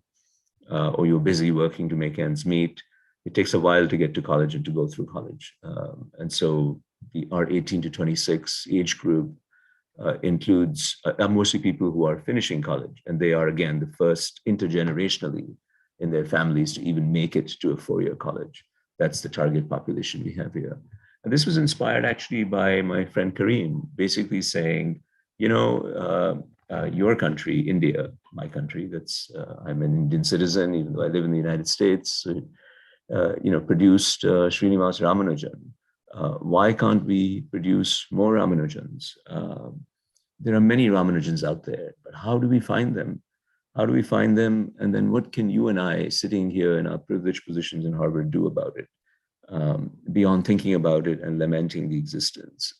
or you're busy working to make ends meet, it takes a while to get to college and to go through college. And so our 18 to 26 age group includes mostly people who are finishing college, and they are, again, the first intergenerationally in their families to even make it to a 4-year college. That's the target population we have here. And this was inspired actually by my friend Karim, basically saying, your country, India, my country, I'm an Indian citizen, even though I live in the United States, produced Srinivas Ramanujan. Why can't we produce more Ramanujans? There are many Ramanujans out there, but how do we find them? How do we find them? And then what can you and I, sitting here in our privileged positions in Harvard, do about it? Beyond thinking about it and lamenting the existence.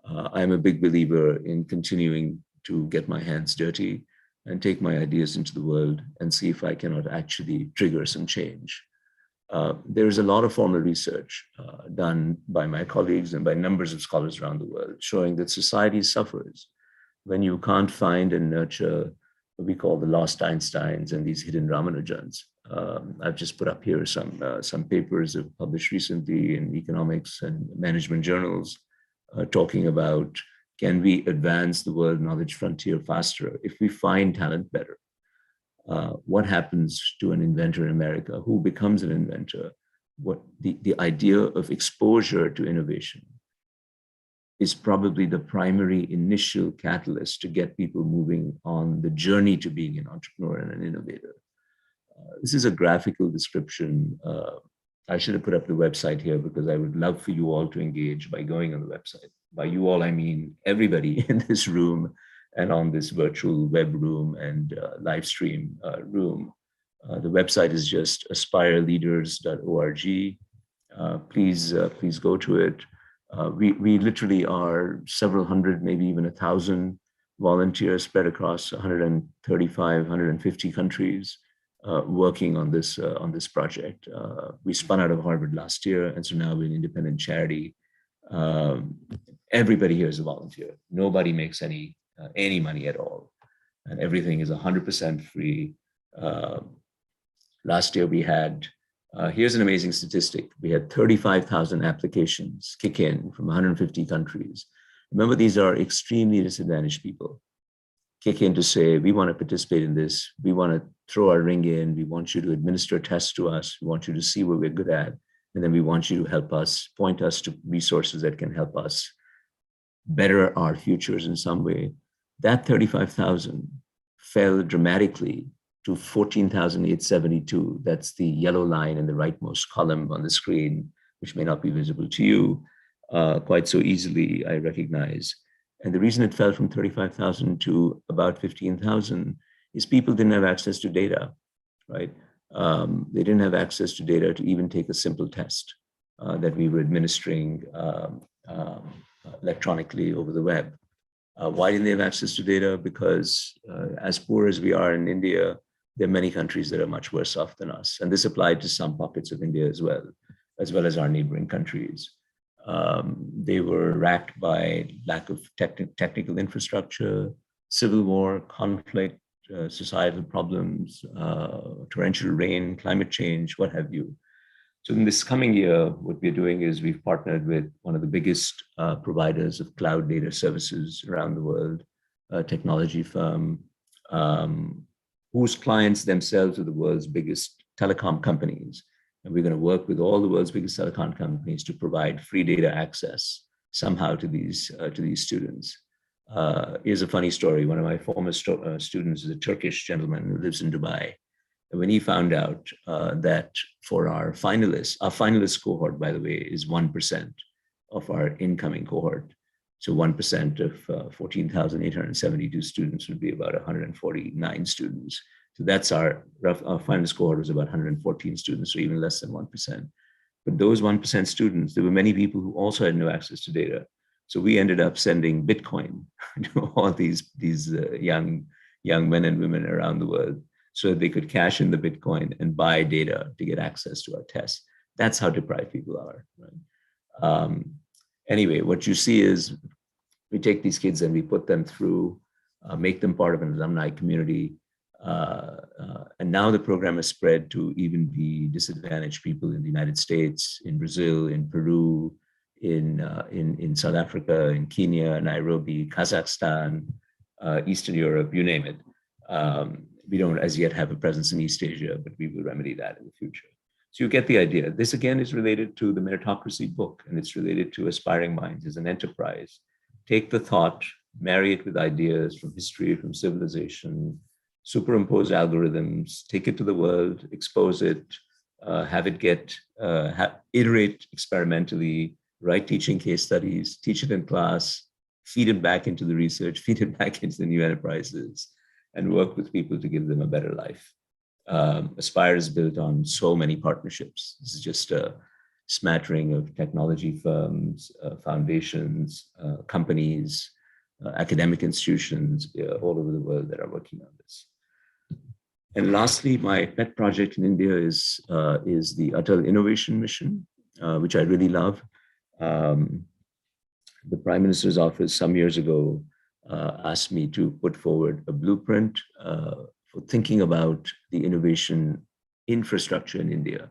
I'm a big believer in continuing to get my hands dirty and take my ideas into the world and see if I cannot actually trigger some change. There is a lot of formal research done by my colleagues and by numbers of scholars around the world showing that society suffers when you can't find and nurture what we call the lost Einsteins and these hidden Ramanujans. I've just put up here some papers that published recently in economics and management journals talking about, can we advance the world knowledge frontier faster if we find talent better? What happens to an inventor in America? Who becomes an inventor? What the idea of exposure to innovation is probably the primary initial catalyst to get people moving on the journey to being an entrepreneur and an innovator. This is a graphical description. I should have put up the website here because I would love for you all to engage by going on the website. By you all, I mean everybody in this room and on this virtual web room and live stream room. The website is just aspireleaders.org. Please go to it. We literally are several hundred, maybe even 1,000 volunteers spread across 135, 150 countries working on this project. We spun out of Harvard last year, and so now we're an independent charity. Everybody here is a volunteer. Nobody makes any money at all, and everything is 100% free. Last year we had Here's an amazing statistic. We had 35,000 applications kick in from 150 countries. Remember, these are extremely disadvantaged people. Kick in to say, we want to participate in this. We want to throw our ring in. We want you to administer tests to us. We want you to see what we're good at. And then we want you to help us, point us to resources that can help us better our futures in some way. That 35,000 fell dramatically to 14,872. That's the yellow line in the rightmost column on the screen, which may not be visible to you quite so easily, I recognize. And the reason it fell from 35,000 to about 15,000 is people didn't have access to data, right? They didn't have access to data to even take a simple test that we were administering electronically over the web. Why didn't they have access to data? Because as poor as we are in India, there are many countries that are much worse off than us. And this applied to some pockets of India as well as our neighboring countries. They were racked by lack of technical infrastructure, civil war, conflict, societal problems, torrential rain, climate change, what have you. So in this coming year, what we're doing is we've partnered with one of the biggest providers of cloud data services around the world, a technology firm, whose clients themselves are the world's biggest telecom companies. And we're going to work with all the world's biggest telecom companies to provide free data access somehow to these students. Here's a funny story. One of my former students is a Turkish gentleman who lives in Dubai. And when he found out that for our finalist cohort, by the way, is 1% of our incoming cohort. So 1% of 14,872 students would be about 149 students. So that's our finalist cohort was about 114 students, so even less than 1%. But those 1% students, there were many people who also had no access to data. So we ended up sending Bitcoin to all these young men and women around the world so that they could cash in the Bitcoin and buy data to get access to our tests. That's how deprived people are. Right? Anyway, what you see is we take these kids and we put them through, make them part of an alumni community. And now the program has spread to even the disadvantaged people in the United States, in Brazil, in Peru, in South Africa, in Kenya, Nairobi, Kazakhstan, Eastern Europe, you name it. We don't as yet have a presence in East Asia, but we will remedy that in the future. So you get the idea. This again is related to the meritocracy book, and it's related to Aspiring Minds as an enterprise. Take the thought, marry it with ideas from history, from civilization, superimpose algorithms, take it to the world, expose it, have it iterate experimentally, write teaching case studies, teach it in class, feed it back into the research, feed it back into the new enterprises, and work with people to give them a better life. Aspire is built on so many partnerships. This is just a smattering of technology firms, foundations, companies, academic institutions all over the world that are working on this. And lastly, my pet project in India is the Atal Innovation Mission, which I really love. The Prime Minister's office some years ago asked me to put forward a blueprint for thinking about the innovation infrastructure in India.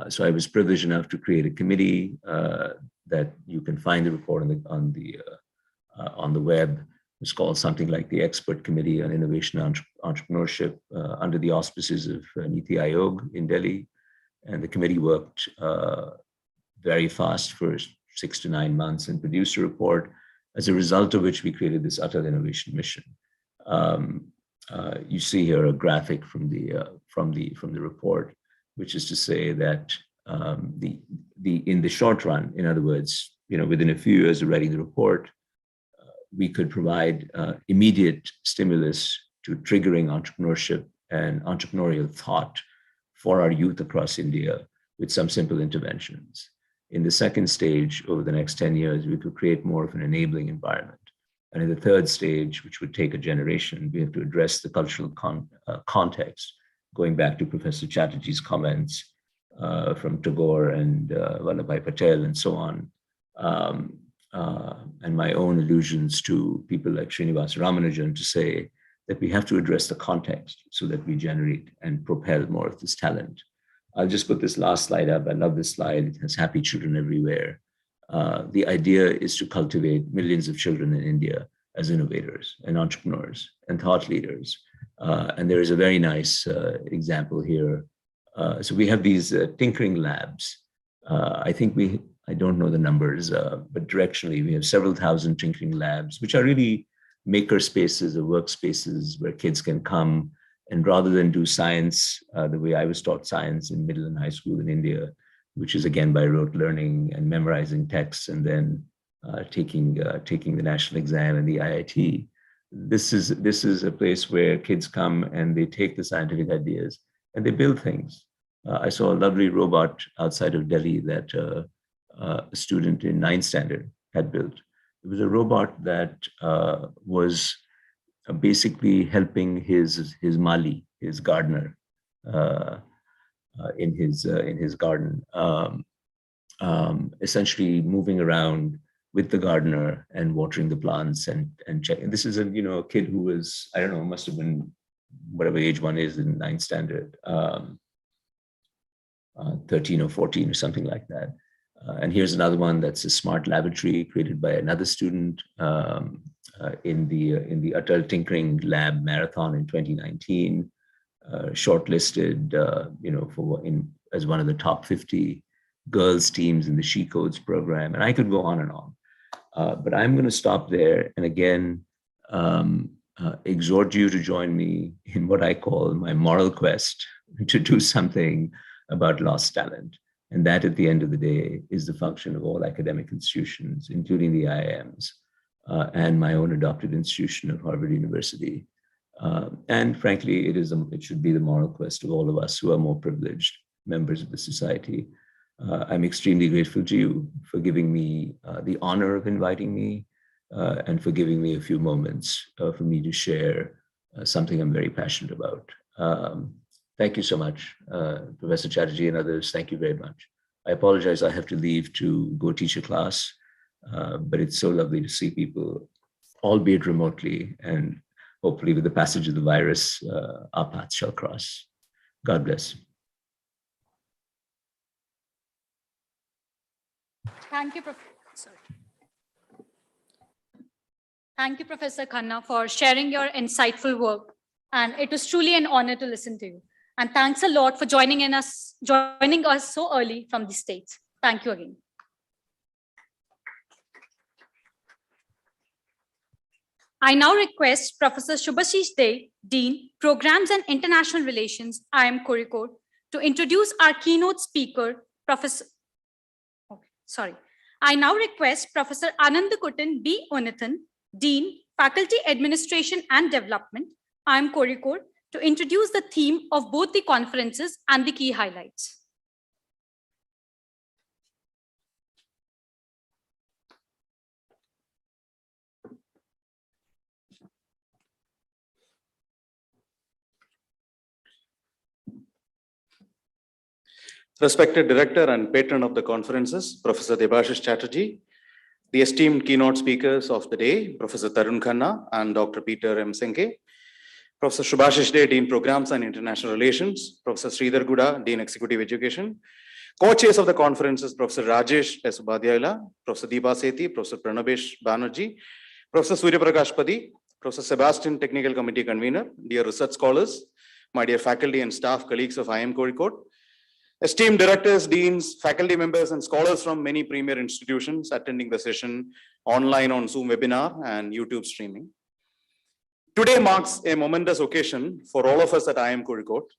So I was privileged enough to create a committee that you can find the report on the web. It's called something like the Expert Committee on Innovation and Entrepreneurship under the auspices of Niti Aayog in Delhi. And the committee worked very fast for 6 to 9 months and produced a report, as a result of which we created this Atal Innovation Mission. You see here a graphic from the report, which is to say that in the short run, in other words, within a few years of writing the report, we could provide immediate stimulus to triggering entrepreneurship and entrepreneurial thought for our youth across India with some simple interventions. In the second stage, over the next 10 years, we could create more of an enabling environment. And in the third stage, which would take a generation, we have to address the cultural context, going back to Professor Chatterjee's comments from Tagore and Vallabhbhai Patel and so on, and my own allusions to people like Srinivas Ramanujan to say that we have to address the context so that we generate and propel more of this talent. I'll just put this last slide up. I love this slide. It has happy children everywhere. The idea is to cultivate millions of children in India as innovators and entrepreneurs and thought leaders. And there is a very nice example here. So we have these tinkering labs. I don't know the numbers, but directionally we have several thousand tinkering labs, which are really maker spaces or workspaces where kids can come and rather than do science the way I was taught science in middle and high school in India, which is again by rote learning and memorizing texts and then taking the national exam and the IIT. This is a place where kids come and they take the scientific ideas and they build things. I saw a lovely robot outside of Delhi that a student in 9th standard had built. It was a robot that was basically helping his Mali, his gardener, in his garden, essentially moving around with the gardener and watering the plants and checking. This is a kid who was, I don't know, must have been whatever age one is in 9th standard, 13 or 14 or something like that. And here's another one that's a smart laboratory created by another student in the Atal Tinkering Lab Marathon in 2019, shortlisted as one of the top 50 girls teams in the She Codes program. And I could go on and on. But I'm going to stop there and again exhort you to join me in what I call my moral quest to do something about lost talent. And that at the end of the day is the function of all academic institutions, including the IIMs and my own adopted institution of Harvard University. And frankly, it should be the moral quest of all of us who are more privileged members of the society. I'm extremely grateful to you for giving me the honor of inviting me and for giving me a few moments for me to share something I'm very passionate about. Thank you so much, Professor Chatterjee and others. Thank you very much. I apologize, I have to leave to go teach a class, but it's so lovely to see people, albeit remotely, and hopefully with the passage of the virus, our paths shall cross. God bless. Thank you, Thank you, Professor Khanna, for sharing your insightful work. And it was truly an honor to listen to you. And thanks a lot for joining us so early from the States. Thank you again. I now request Professor Shubhashish Dey, Dean, Programs and International Relations, IIM Kozhikode, to introduce our keynote speaker, I now request Professor Anandakutan B. Onathan, Dean, Faculty Administration and Development, IIM Kozhikode, to introduce the theme of both the conferences and the key highlights. Respected Director and Patron of the conferences, Professor Debashish Chatterjee, the esteemed keynote speakers of the day, Professor Tarun Khanna and Dr. Peter M. Senke, Professor Shubhashish Dey, Dean Programs and International Relations, Professor Sridhar Guda, Dean Executive Education, co-chairs of the conferences, Professor Rajesh S. Ubadhyayala, Professor Deepa Sethi, Professor Pranabesh Banerjee, Professor Surya Prakash Padi, Professor Sebastian, Technical Committee Convener, dear research scholars, my dear faculty and staff colleagues of IIM Kozhikode, esteemed directors, deans, faculty members, and scholars from many premier institutions attending the session online on Zoom webinar and YouTube streaming. Today marks a momentous occasion for all of us at IIM Kozhikode.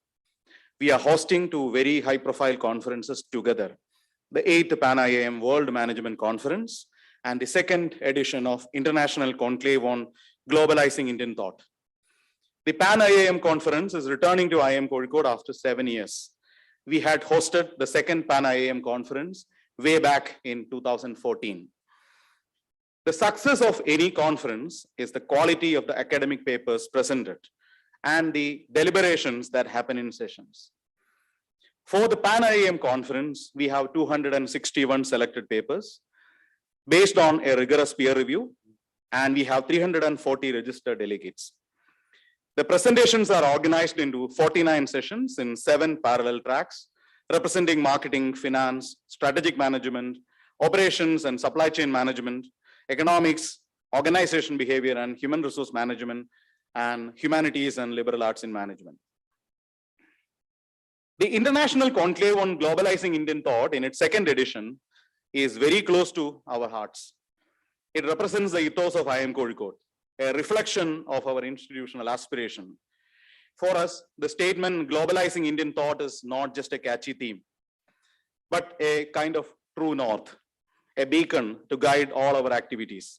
We are hosting two very high-profile conferences together, the 8th Pan-IIM World Management Conference and the 2nd edition of International Conclave on Globalizing Indian Thought. The Pan-IIM Conference is returning to IIM Kozhikode after 7 years. We had hosted the 2nd Pan-IIM Conference way back in 2014. The success of any conference is the quality of the academic papers presented and the deliberations that happen in sessions. For the Pan-IIM Conference, we have 261 selected papers based on a rigorous peer review, and we have 340 registered delegates. The presentations are organized into 49 sessions in 7 parallel tracks representing marketing, finance, strategic management, operations and supply chain management, economics, organization behavior and human resource management, and humanities and liberal arts in management. The International Conclave on Globalizing Indian Thought in its second edition is very close to our hearts. It represents the ethos of IIM Kozhikode, a reflection of our institutional aspiration. For us, the statement globalizing Indian thought is not just a catchy theme, but a kind of true north, a beacon to guide all our activities.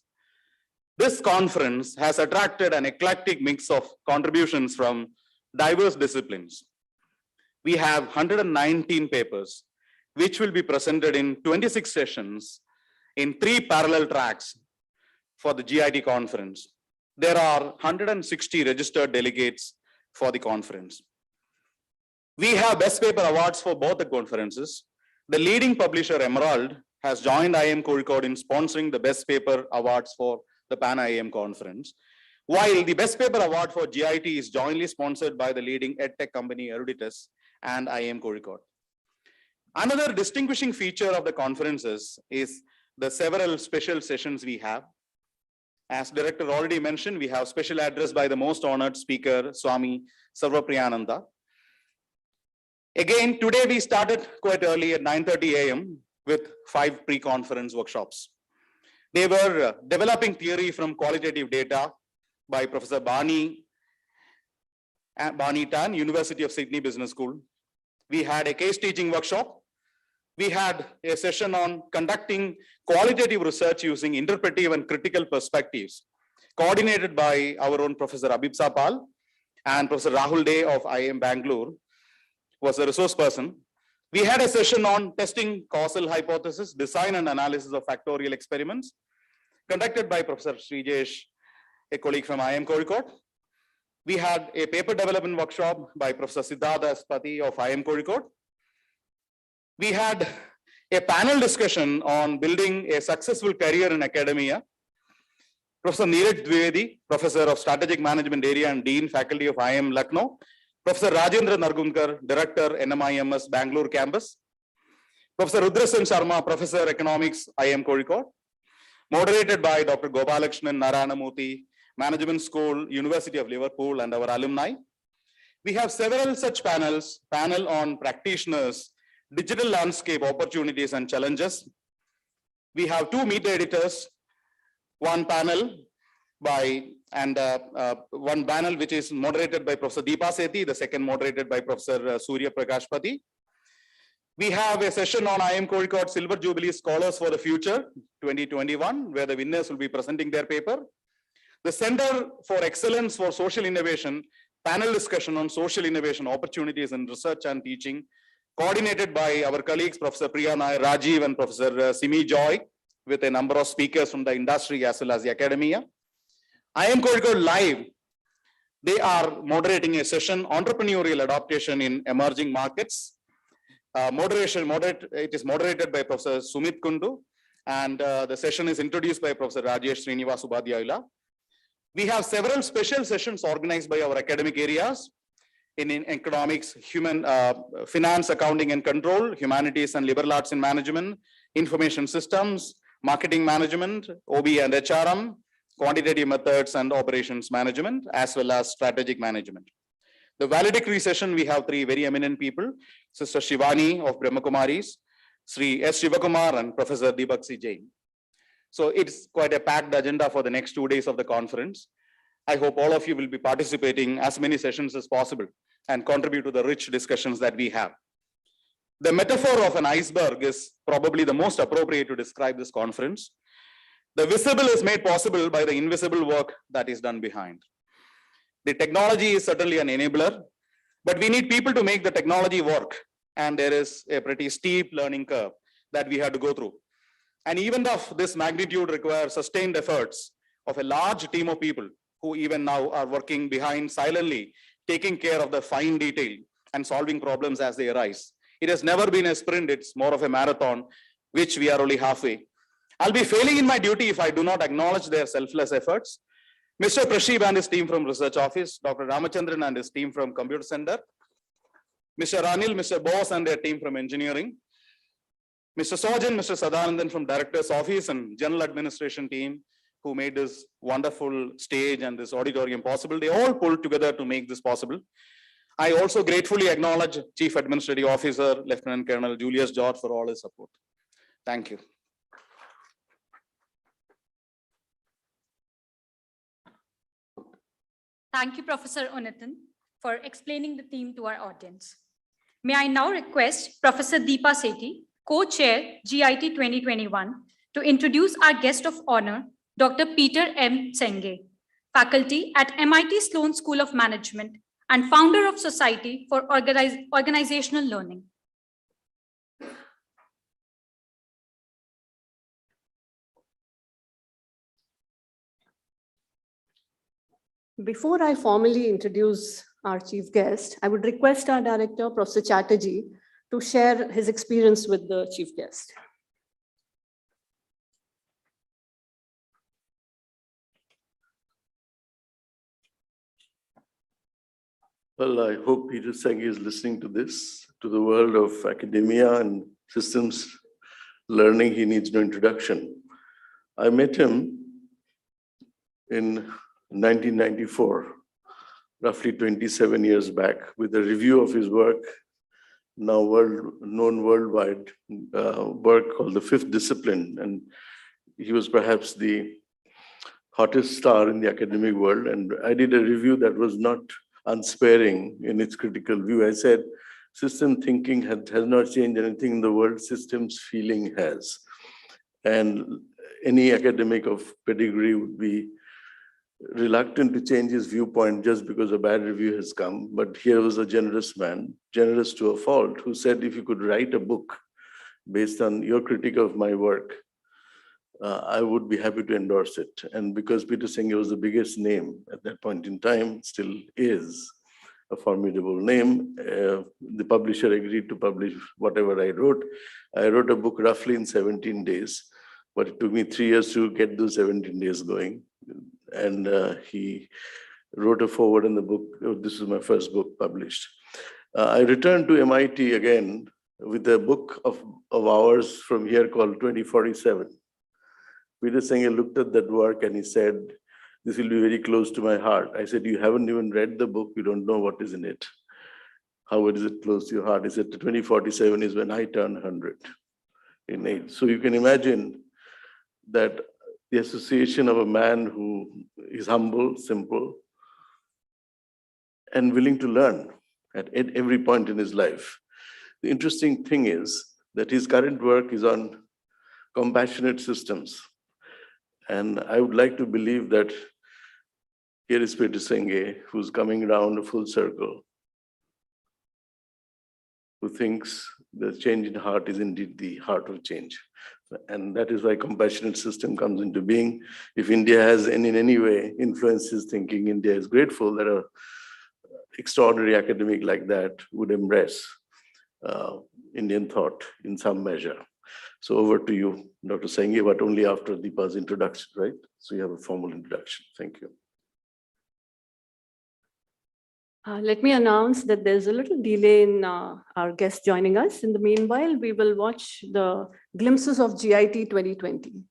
This conference has attracted an eclectic mix of contributions from diverse disciplines. We have 119 papers, which will be presented in 26 sessions in 3 parallel tracks for the GIT conference. There are 160 registered delegates for the conference. We have best paper awards for both the conferences. The leading publisher Emerald has joined IIM Kozhikode in sponsoring the best paper awards for the Pan IIM conference, while the best paper award for GIT is jointly sponsored by the leading edtech company Eruditus and IIM Kozhikode. Another distinguishing feature of the conferences is the several special sessions we have. As director already mentioned, we have special address by the most honored speaker, Swami Sarvapriyananda. Again, today we started quite early at 9:30 a.m. with 5 pre-conference workshops. They were developing theory from qualitative data by Professor Bani Tan, University of Sydney Business School. We had a case teaching workshop. We had a session on conducting qualitative research using interpretive and critical perspectives, coordinated by our own Professor Abhipsa Pal and Professor Rahul Day of IIM Bangalore was a resource person. We had a session on testing causal hypothesis, design and analysis of factorial experiments, conducted by Professor Srijesh, a colleague from IIM Kozhikode. We had a paper development workshop by Professor Siddhartha Spati of IIM Kozhikode. We had a panel discussion on building a successful career in academia. Professor Neeraj Dwivedi, Professor of Strategic Management Area and Dean, Faculty of IIM Lucknow. Professor Rajendra Nargunkar, Director, NMIMS Bangalore Campus. Professor Rudrasen Sharma, Professor Economics, IIM Kozhikode. Moderated by Dr. Gopalakrishnan Narayanamurthy, Management School, University of Liverpool, and our alumni. We have several such panels, panel on practitioners, digital landscape opportunities and challenges. We have 2 media editors, one panel which is moderated by Professor Deepa Sethi, the second moderated by Professor Surya Prakashpati. We have a session on IIM Kozhikode Silver Jubilee Scholars for the Future 2021, where the winners will be presenting their paper. The Center for Excellence for Social Innovation, panel discussion on social innovation opportunities in research and teaching, coordinated by our colleagues, Professor Priya Nair, Rajiv, and Professor Simi Joy, with a number of speakers from the industry as well as the academia. IIM Kozhikode Live, they are moderating a session, Entrepreneurial Adaptation in Emerging Markets. It is moderated by Professor Sumit Kundu, and the session is introduced by Professor Rajesh Srinivas Ubadhyayula. We have several special sessions organized by our academic areas in economics, finance, accounting and control, humanities and liberal arts in management, information systems, marketing management, OB and HRM, quantitative methods and operations management, as well as strategic management. The valedictory session, we have 3 very eminent people, Sister Shivani of Brahma Kumaris, Sri S. Shivakumar and Professor Deepak C. Jain. So it's quite a packed agenda for the next 2 days of the conference. I hope all of you will be participating as many sessions as possible and contribute to the rich discussions that we have. The metaphor of an iceberg is probably the most appropriate to describe this conference. The visible is made possible by the invisible work that is done behind. The technology is certainly an enabler, but we need people to make the technology work. And there is a pretty steep learning curve that we have to go through. An event of this magnitude requires sustained efforts of a large team of people who even now are working behind silently, taking care of the fine detail and solving problems as they arise. It has never been a sprint, it's more of a marathon, which we are only halfway. I'll be failing in my duty if I do not acknowledge their selfless efforts. Mr. Prashib and his team from Research Office, Dr. Ramachandran and his team from Computer Center, Mr. Anil, Mr. Bose and their team from engineering, Mr. Sojan, Mr. Sadanandan from Director's Office and General Administration team who made this wonderful stage and this auditorium possible. They all pulled together to make this possible. I also gratefully acknowledge Chief Administrative Officer, Lieutenant Colonel Julius George for all his support. Thank you. Thank you, Professor Onathan, for explaining the theme to our audience. May I now request Professor Deepa Sethi, Co-Chair GIT 2021, to introduce our guest of honor, Dr. Peter M. Senge, faculty at MIT Sloan School of Management and founder of Society for Organizational Learning. Before I formally introduce our chief guest, I would request our director, Professor Chatterjee, to share his experience with the chief guest. Well, I hope Peter Senge is listening to this. To the world of academia and systems learning, he needs no introduction. I met him in 1994, roughly 27 years back, with a review of his work, now known worldwide, work called The Fifth Discipline. And he was perhaps the hottest star in the academic world. And I did a review that was not unsparing in its critical view. I said, system thinking has not changed anything in the world, systems feeling has. And any academic of pedigree would be reluctant to change his viewpoint just because a bad review has come. But here was a generous man, generous to a fault, who said, if you could write a book based on your critique of my work, I would be happy to endorse it. And because Peter Senge was the biggest name at that point in time, still is a formidable name, the publisher agreed to publish whatever I wrote. I wrote a book roughly in 17 days, but it took me 3 years to get those 17 days going. And he wrote a foreword in the book. This is my first book published. I returned to MIT again with a book of ours from here called 2047. Peter Senge looked at that work and he said, this will be very close to my heart. I said, you haven't even read the book. You don't know what is in it. How is it close to your heart? He said, 2047 is when I turn 100 in age. So you can imagine that the association of a man who is humble, simple, and willing to learn at every point in his life. The interesting thing is that his current work is on compassionate systems. And I would like to believe that here is Peter Senge, who's coming around a full circle, who thinks the change in heart is indeed the heart of change. And that is why compassionate system comes into being. If India has in any way influenced his thinking, India is grateful that an extraordinary academic like that would embrace Indian thought in some measure. So over to you, Dr. Senge, but only after Deepa's introduction, right? So you have a formal introduction. Thank you. Let me announce that there's a little delay in our guest joining us. In the meanwhile, we will watch the glimpses of GIT 2020.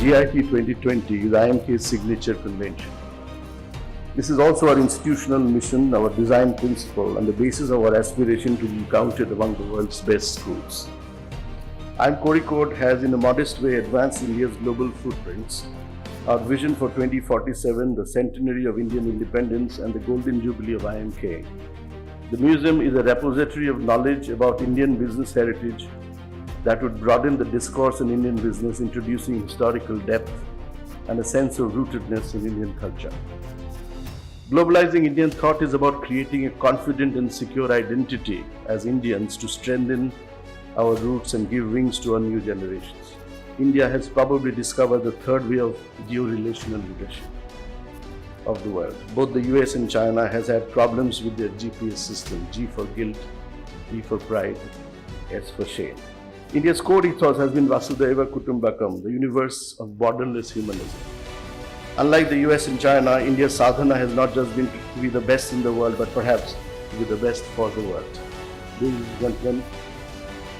GIP 2020 is IMK's signature convention. This is also our institutional mission, our design principle, and the basis of our aspiration to be counted among the world's best schools. Kozhikode has, in a modest way, advanced India's global footprints. Our vision for 2047, the centenary of Indian independence, and the golden jubilee of IMK. The museum is a repository of knowledge about Indian business heritage that would broaden the discourse on Indian business, introducing historical depth and a sense of rootedness in Indian culture. Globalizing Indian thought is about creating a confident and secure identity as Indians to strengthen our roots and give wings to our new generations. India has probably discovered the third way of geo-relational leadership of the world. Both the US and China has had problems with their GPS system, G for guilt, B for pride, S for shame. India's core ethos has been Vasudhaiva Kutumbakam, the universe of borderless humanism. Unlike the US and China, India's sadhana has not just been to be the best in the world, but perhaps to be the best for the world. Ladies and gentlemen,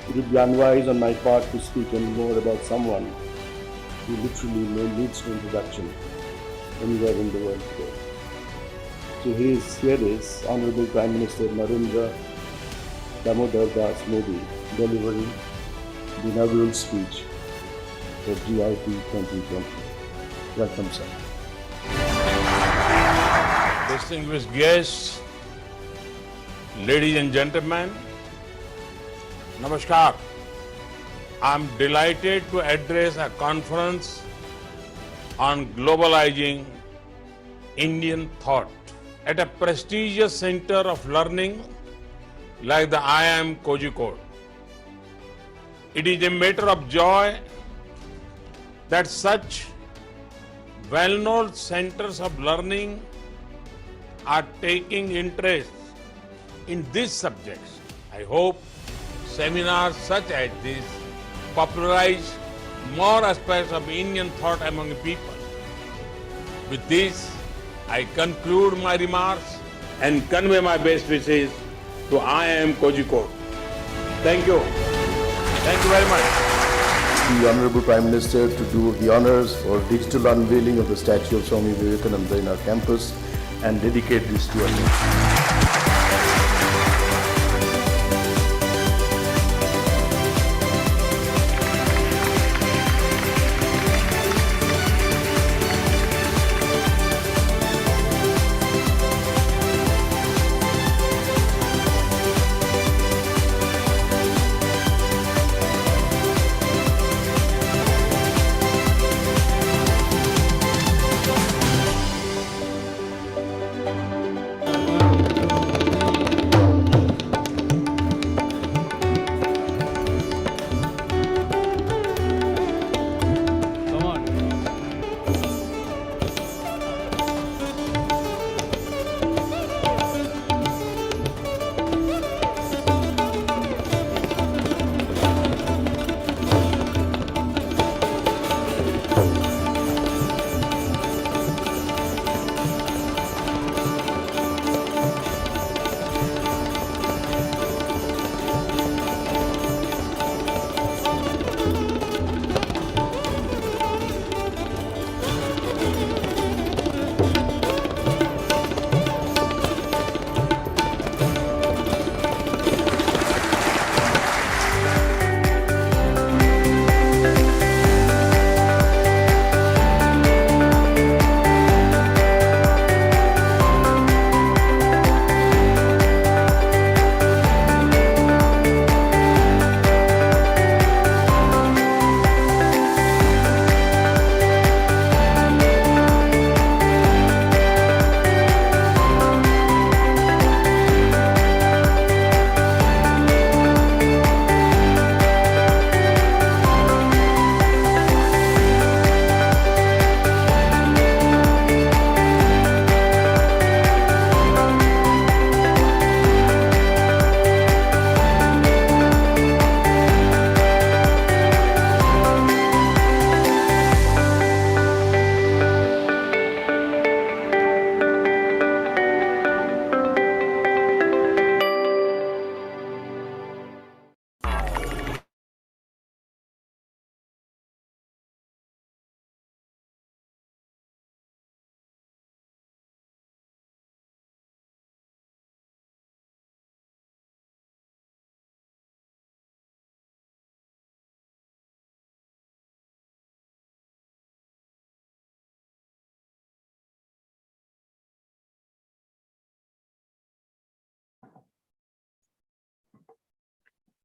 it would be unwise on my part to speak any more about someone who literally needs no introduction anywhere in the world today. So here is Honorable Prime Minister Narendra Damodar Das Modi delivering the inaugural speech for GIP 2020. Welcome, sir. Distinguished guests, ladies and gentlemen, Namaskar. I'm delighted to address a conference on globalizing Indian thought at a prestigious center of learning like the IIM Kozhikode. It is a matter of joy that such well-known centers of learning are taking interest in these subjects. I hope seminars such as this popularize more aspects of Indian thought among people. With this, I conclude my remarks and convey my best wishes to IIM Kozhikode. Thank you. Thank you very much. The Honorable Prime Minister to do the honors for digital unveiling of the statue of Swami Vivekananda in our campus and dedicate this to us.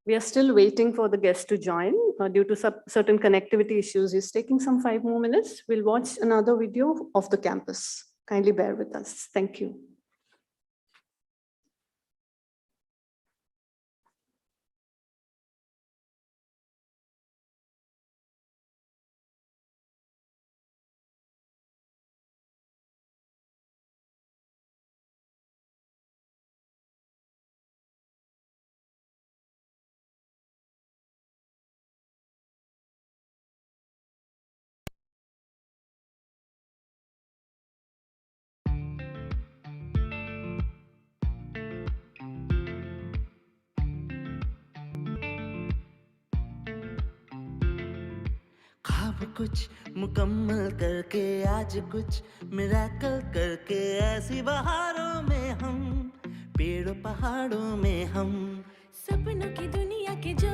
We are still waiting for the guest to join due to certain connectivity issues. It's taking some 5 more minutes. We'll watch another video of the campus. Kindly bear with us. Thank you. ख्वाब कुछ मुकम्मल करके आज कुछ miracle करके ऐसी बहारों में हम पेड़ों पहाड़ों में हम सपनों की दुनिया के जो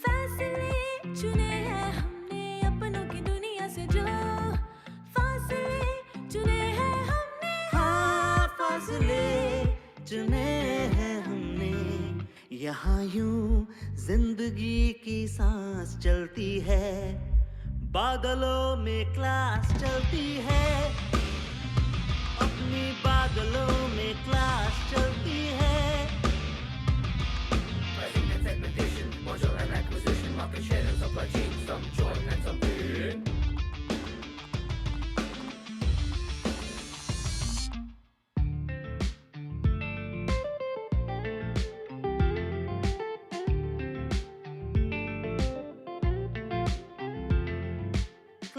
फैसले चुने हैं हमने अपनों की दुनिया से जो फासले चुने हैं हमने हाँ फासले चुने हैं हमने यहाँ यूं जिंदगी की सांस चलती है बादलों में क्लास चलती है अपनी बादलों में क्लास चलती है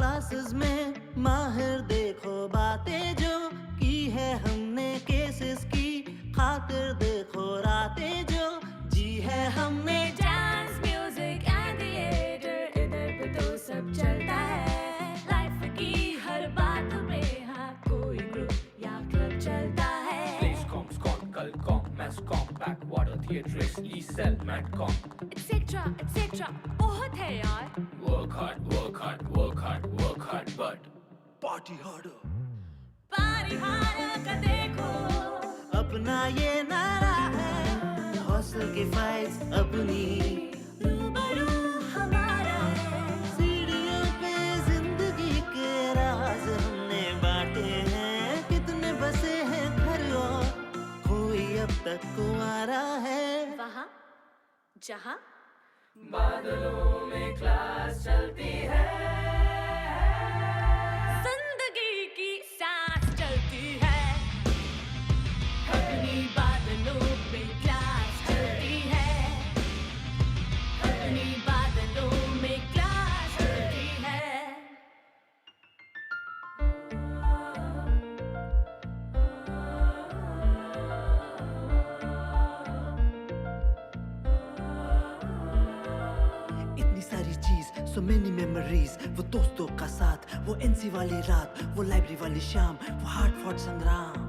क्लासेस में माहिर देखो बातें जो की है हमने केसेस की खातिर देखो रातें जो जी है हमने डांस म्यूजिक एंड थिएटर इधर पे तो सब चलता है लाइफ की हर बात में हाँ कोई ग्रुप या क्लब चलता है एक्सेट्रा बहुत है यार work hard but party harder का देखो अपना ये नारा है हौसल की फाइल्स अपनी रूबरू हमारा है सीढ़ियों पे जिंदगी के राज हमने बांटे हैं कितने बसे हैं घर और कोई अब तक कुंवारा है वहाँ जहाँ बादलों में क्लास चलती है जिंदगी की सांस चलती है अपनी बादलों पे क्लास चलती है अपनी बादलों में क्लास चलती है इतनी सारी चीज so many memories वो दोस्तों का साथ वो एनसी वाली रात वो लाइब्रेरी वाली शाम वो हार्ट फॉट संग्राम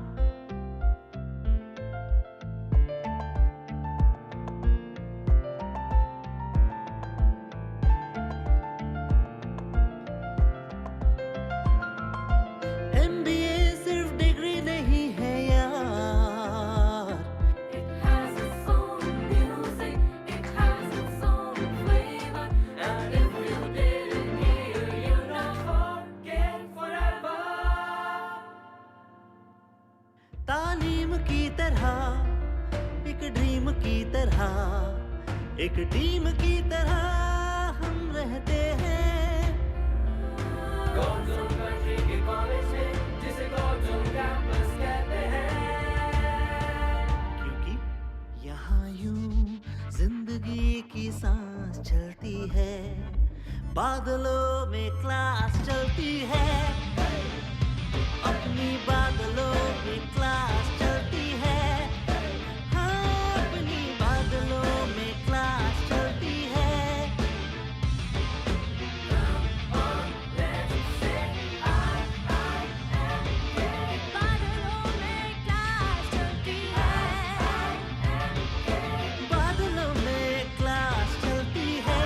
MBA सिर्फ डिग्री नहीं है यार It has its own music, it has its own flavor, and if you didn't hear, you'll not forget forever. तालीम की तरह एक ड्रीम की तरह एक टीम की तरह हम रहते हैं गॉडजोन कंट्री के कॉलेज में जिसे गॉडजोन कैंपस कहते हैं क्योंकि यहाँ यूं जिंदगी की सांस चलती है बादलों में क्लास चलती है अपनी बादलों में क्लास चलती है हाँ अपनी बादलों में क्लास चलती है बादलों में क्लास चलती है बादलों में क्लास चलती है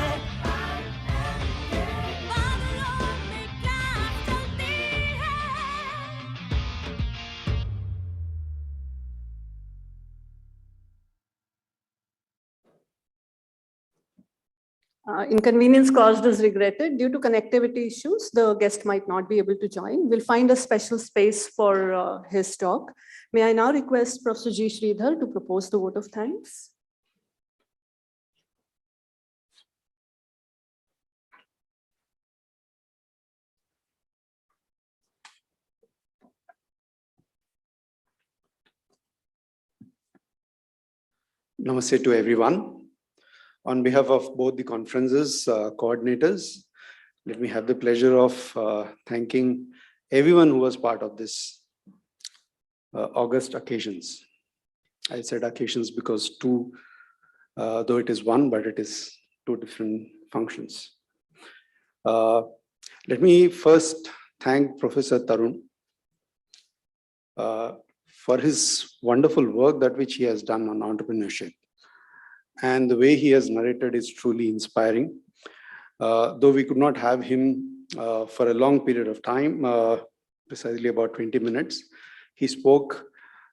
बादलों में क्लास चलती है Inconvenience caused is regretted. Due to connectivity issues, the guest might not be able to join. We'll find a special space for his talk. May I now request Professor G. Sridhar to propose the vote of thanks? Namaste to everyone. On behalf of both the conferences coordinators, let me have the pleasure of thanking everyone who was part of this August occasions. I said occasions because two, though it is one, but it is two different functions. Let me first thank Professor Tarun for his wonderful work that which he has done on entrepreneurship. And the way he has narrated is truly inspiring. Though we could not have him for a long period of time, precisely about 20 minutes, he spoke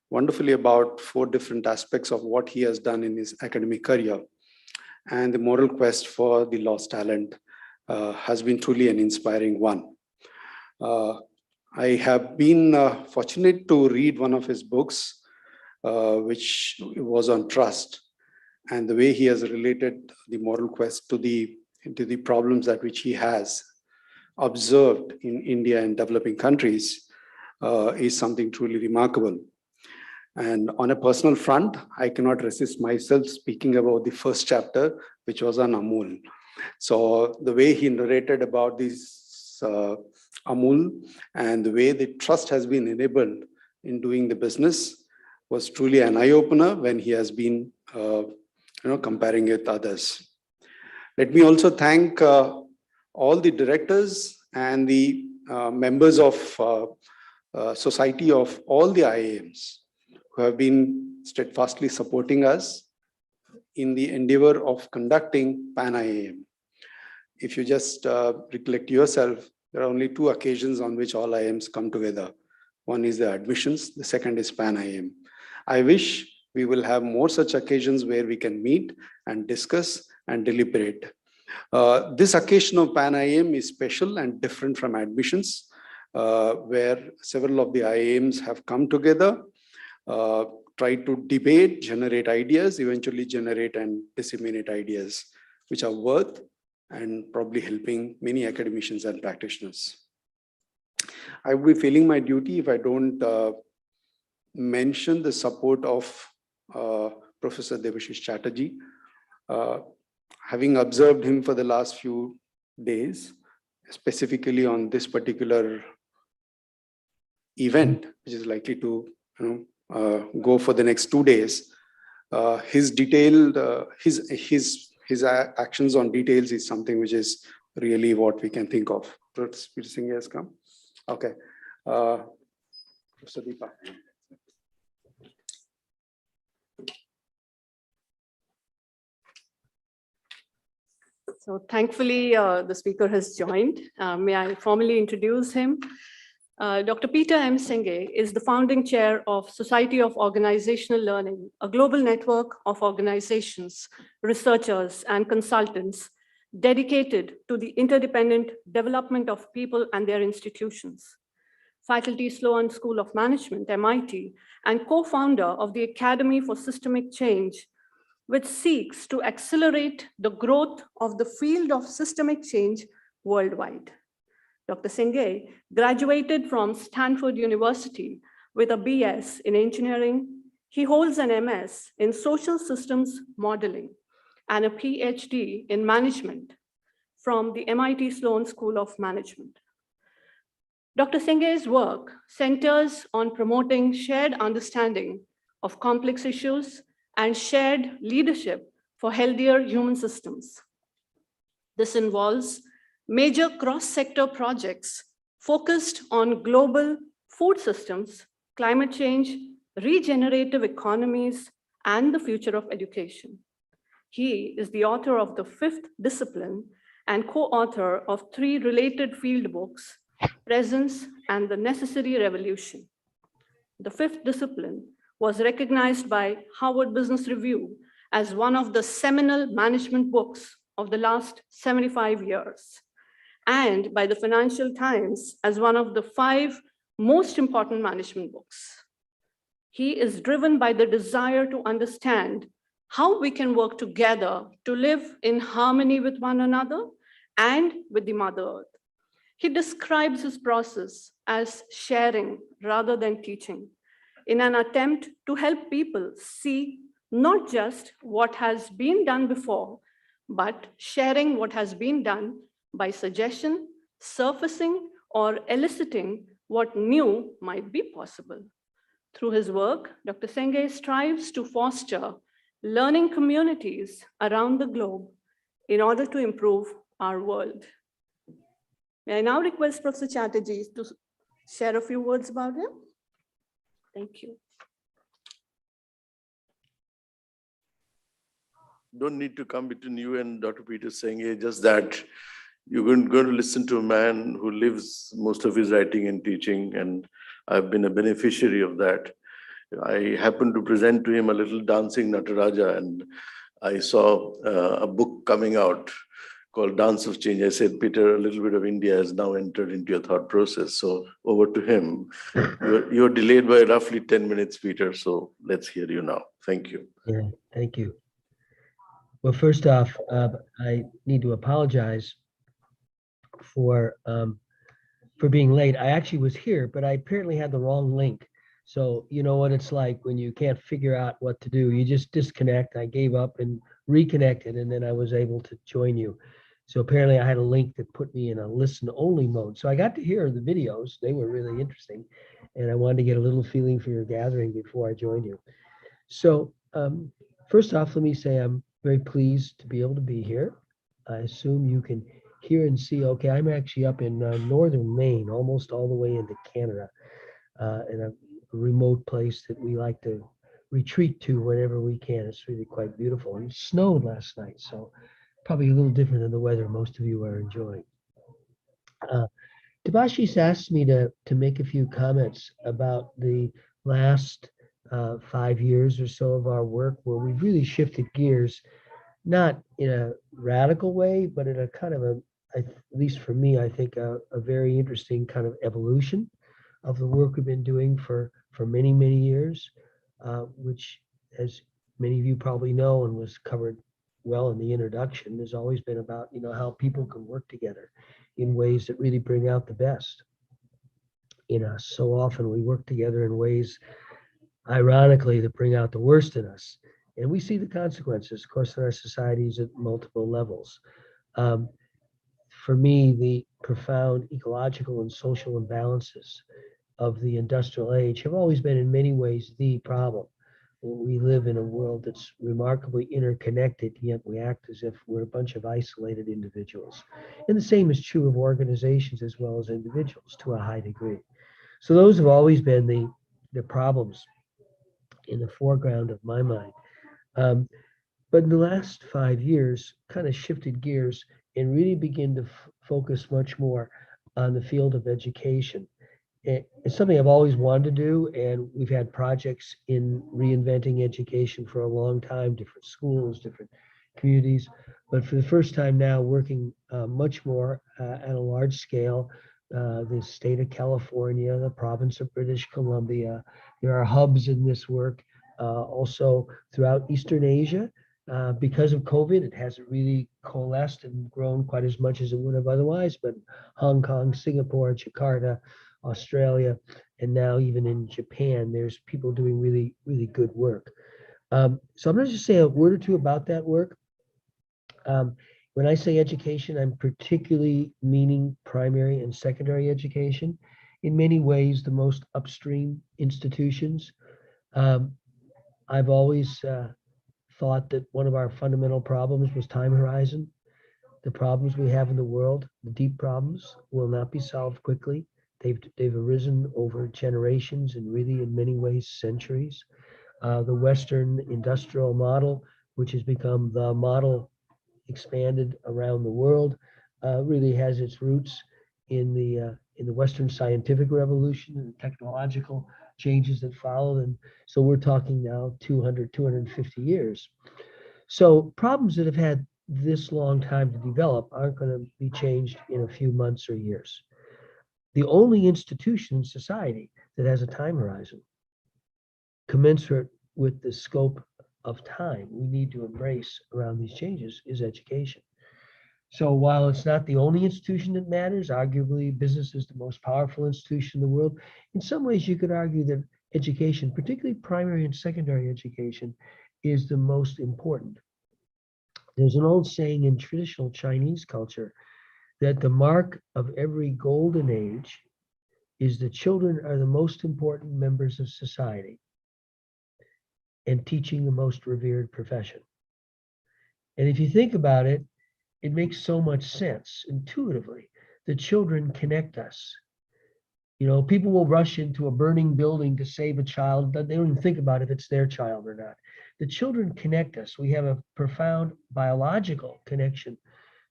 wonderfully about 4 different aspects of what he has done in his academic career. And the moral quest for the lost talent has been truly an inspiring one. I have been fortunate to read one of his books, which was on trust, and the way he has related the moral quest to the problems that which he has observed in India and developing countries is something truly remarkable. And on a personal front, I cannot resist myself speaking about the first chapter, which was on Amul. So the way he narrated about this Amul and the way the trust has been enabled in doing the business was truly an eye-opener when he has been comparing it with others. Let me also thank all the directors and the members of society of all the IIMs who have been steadfastly supporting us in the endeavor of conducting Pan-IIM. If you just recollect yourself, there are only 2 occasions on which all IIMs come together. One is the admissions, the second is Pan-IIM. I wish we will have more such occasions where we can meet and discuss and deliberate. This occasion of Pan-IIM is special and different from admissions, where several of the IIMs have come together, try to debate, generate ideas, eventually generate and disseminate ideas, which are worth and probably helping many academicians and practitioners. I would be feeling my duty if I don't mention the support of Professor Debashish Chatterjee. Having observed him for the last few days, specifically on this particular event, which is likely to go for the next 2 days, his detailed, his actions on details is something which is really what we can think of. Professor Singh has come. Okay. Professor Deepa. So thankfully, the speaker has joined. May I formally introduce him? Dr. Peter M. Singh is the founding chair of Society of Organizational Learning, a global network of organizations, researchers, and consultants dedicated to the interdependent development of people and their institutions. Faculty Sloan School of Management, MIT, and co-founder of the Academy for Systemic Change, which seeks to accelerate the growth of the field of systemic change worldwide. Dr. Singh graduated from Stanford University with a BS in engineering. He holds an MS in social systems modeling and a PhD in management from the MIT Sloan School of Management. Dr. Singh's work centers on promoting shared understanding of complex issues and shared leadership for healthier human systems. This involves major cross-sector projects focused on global food systems, climate change, regenerative economies, and the future of education. He is the author of the 5th discipline and co-author of 3 related field books, Presence and the Necessary Revolution. The 5th discipline was recognized by Harvard Business Review as one of the seminal management books of the last 75 years, and by the Financial Times as one of the 5 most important management books. He is driven by the desire to understand how we can work together to live in harmony with one another and with the Mother Earth. He describes his process as sharing rather than teaching, in an attempt to help people see not just what has been done before, but sharing what has been done by suggestion, surfacing, or eliciting what new might be possible. Through his work, Dr. Senge strives to foster learning communities around the globe in order to improve our world. May I now request Professor Chatterjee to share a few words about him? Thank you. Don't need to come between you and Dr. Peter Senge, just that you're going to listen to a man who lives most of his writing and teaching, and I've been a beneficiary of that. I happened to present to him a little dancing Nataraja, and I saw a book coming out called Dance of Change. I said, Peter, a little bit of India has now entered into your thought process. So over to him. You're delayed by roughly 10 minutes, Peter. So let's hear you now. Thank you. Yeah, thank you. Well, first off, I need to apologize for being late. I actually was here, but I apparently had the wrong link. So you know what it's like when you can't figure out what to do. You just disconnect. I gave up and reconnected, and then I was able to join you. So apparently I had a link that put me in a listen only mode. So I got to hear the videos. They were really interesting. And I wanted to get a little feeling for your gathering before I joined you. So first off, let me say I'm very pleased to be able to be here. I assume you can hear and see. Okay, I'm actually up in northern Maine, almost all the way into Canada, in a remote place that we like to retreat to whenever we can. It's really quite beautiful. And it snowed last night, so probably a little different than the weather most of you are enjoying. Debashish asked me to make a few comments about the last 5 years or so of our work, where we've really shifted gears, not in a radical way, but in a kind of at least for me, I think a very interesting kind of evolution of the work we've been doing for many, many years, which, as many of you probably know and was covered well in the introduction, has always been about, how people can work together in ways that really bring out the best in us. So often we work together in ways, ironically, that bring out the worst in us. And we see the consequences, of course, in our societies at multiple levels. For me, the profound ecological and social imbalances of the industrial age have always been in many ways the problem. We live in a world that's remarkably interconnected, yet we act as if we're a bunch of isolated individuals. And the same is true of organizations as well as individuals to a high degree. So those have always been the problems in the foreground of my mind. But in the last 5 years, kind of shifted gears and really begin to focus much more on the field of education. It's something I've always wanted to do, and we've had projects in reinventing education for a long time, different schools, different communities. But for the first time now, working much more at a large scale, the state of California, the province of British Columbia. There are hubs in this work also throughout Eastern Asia. Because of COVID, it hasn't really coalesced and grown quite as much as it would have otherwise, but Hong Kong, Singapore, Jakarta, Australia, and now even in Japan, there's people doing really, really good work. So I'm going to just say a word or two about that work. When I say education, I'm particularly meaning primary and secondary education. In many ways, the most upstream institutions. I've always thought that one of our fundamental problems was time horizon. The problems we have in the world, the deep problems, will not be solved quickly. They've arisen over generations and really in many ways centuries. The Western industrial model, which has become the model expanded around the world, really has its roots in the Western scientific revolution and the technological changes that followed. And so we're talking now 200, 250 years. So problems that have had this long time to develop aren't going to be changed in a few months or years. The only institution in society that has a time horizon commensurate with the scope of time we need to embrace around these changes is education. So while it's not the only institution that matters, arguably business is the most powerful institution in the world, in some ways you could argue that education, particularly primary and secondary education, is the most important. There's an old saying in traditional Chinese culture that the mark of every golden age is that children are the most important members of society and teaching the most revered profession. And if you think about it, it makes so much sense intuitively. The children connect us. You know, people will rush into a burning building to save a child, but they don't even think about if it's their child or not. The children connect us. We have a profound biological connection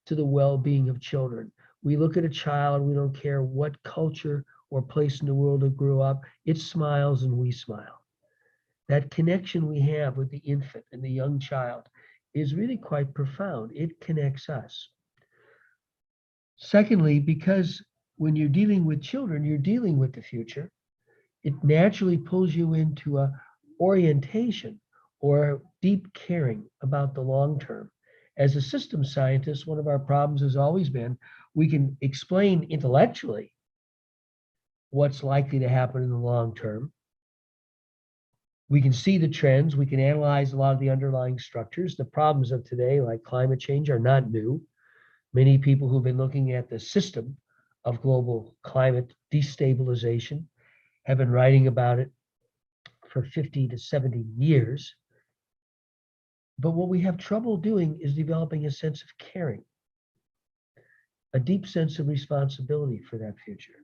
to the well-being of children. We look at a child, we don't care what culture or place in the world it grew up, it smiles and we smile. That connection we have with the infant and the young child is really quite profound. It connects us. Secondly, because when you're dealing with children, you're dealing with the future. It naturally pulls you into a orientation or deep caring about the long term. As a systems scientist, one of our problems has always been we can explain intellectually what's likely to happen in the long term. We can see the trends, we can analyze a lot of the underlying structures. The problems of today, like climate change, are not new. Many people who've been looking at the system of global climate destabilization have been writing about it for 50 to 70 years. But what we have trouble doing is developing a sense of caring, a deep sense of responsibility for that future.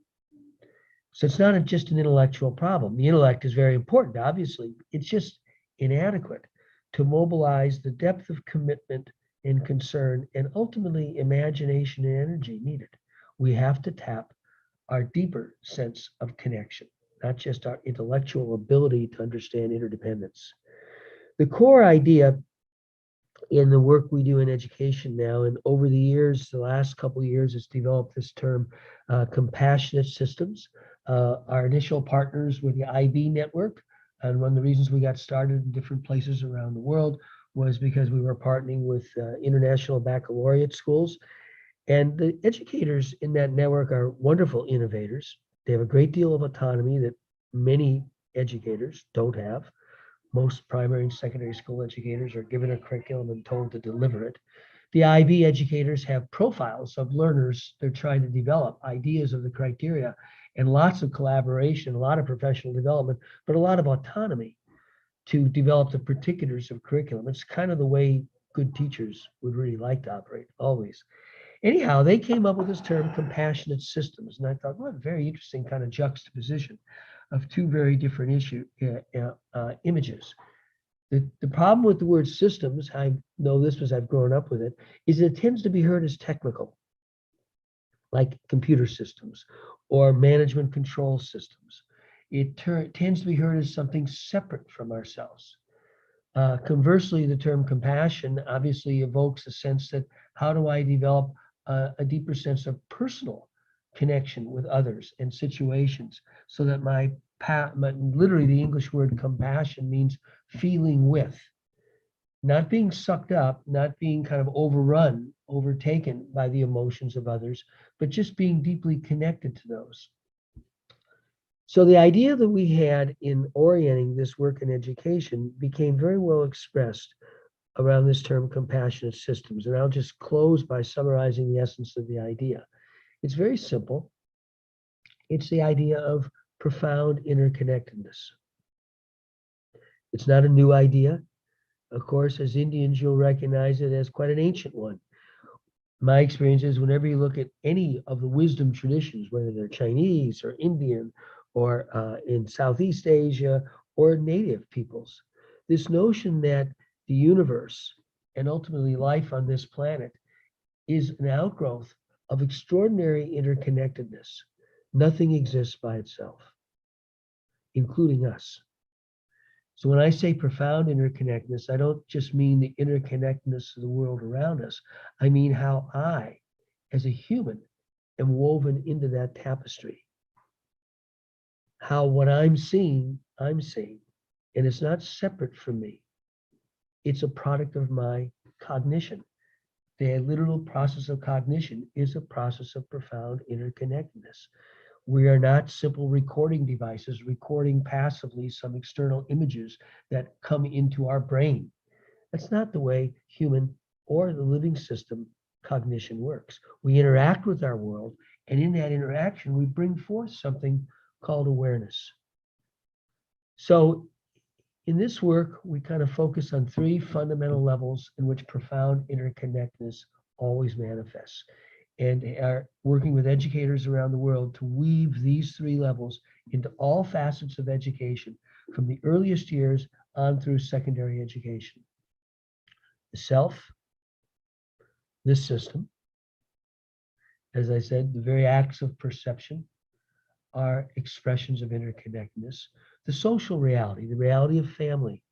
So it's not just an intellectual problem. The intellect is very important, obviously. It's just inadequate to mobilize the depth of commitment and concern and ultimately imagination and energy needed. We have to tap our deeper sense of connection, not just our intellectual ability to understand interdependence. The core idea in the work we do in education now, and over the years, the last couple of years, it's developed this term, compassionate systems. Our initial partners were the IB network, and one of the reasons we got started in different places around the world was because we were partnering with international baccalaureate schools. And the educators in that network are wonderful innovators. They have a great deal of autonomy that many educators don't have. Most primary and secondary school educators are given a curriculum and told to deliver it. The IB educators have profiles of learners they're trying to develop, ideas of the criteria, and lots of collaboration, a lot of professional development, but a lot of autonomy to develop the particulars of curriculum. It's kind of the way good teachers would really like to operate, always. Anyhow, they came up with this term, compassionate systems, and I thought, what a very interesting kind of juxtaposition of two very different images. The problem with the word systems, I know this because I've grown up with it, is it tends to be heard as technical, like computer systems or management control systems. It tends to be heard as something separate from ourselves. Conversely, the term compassion obviously evokes a sense that how do I develop a deeper sense of personal connection with others and situations so that literally the English word compassion means feeling with, not being sucked up, not being kind of overrun, overtaken by the emotions of others, but just being deeply connected to those. So the idea that we had in orienting this work in education became very well expressed around this term compassionate systems. And I'll just close by summarizing the essence of the idea. It's very simple. It's the idea of profound interconnectedness. It's not a new idea. Of course, as Indians, you'll recognize it as quite an ancient one. My experience is whenever you look at any of the wisdom traditions, whether they're Chinese or Indian or in Southeast Asia or native peoples, this notion that the universe and ultimately life on this planet is an outgrowth of extraordinary interconnectedness. Nothing exists by itself, including us. So when I say profound interconnectedness, I don't just mean the interconnectedness of the world around us. I mean how I, as a human, am woven into that tapestry. How what I'm seeing. And it's not separate from me. It's a product of my cognition. The literal process of cognition is a process of profound interconnectedness. We are not simple recording devices recording passively some external images that come into our brain. That's not the way human or the living system cognition works. We interact with our world, and in that interaction, we bring forth something called awareness. So in this work, we kind of focus on three fundamental levels in which profound interconnectedness always manifests, and are working with educators around the world to weave these three levels into all facets of education, from the earliest years on through secondary education. The self, the system, as I said, the very acts of perception are expressions of interconnectedness. The social reality, the reality of family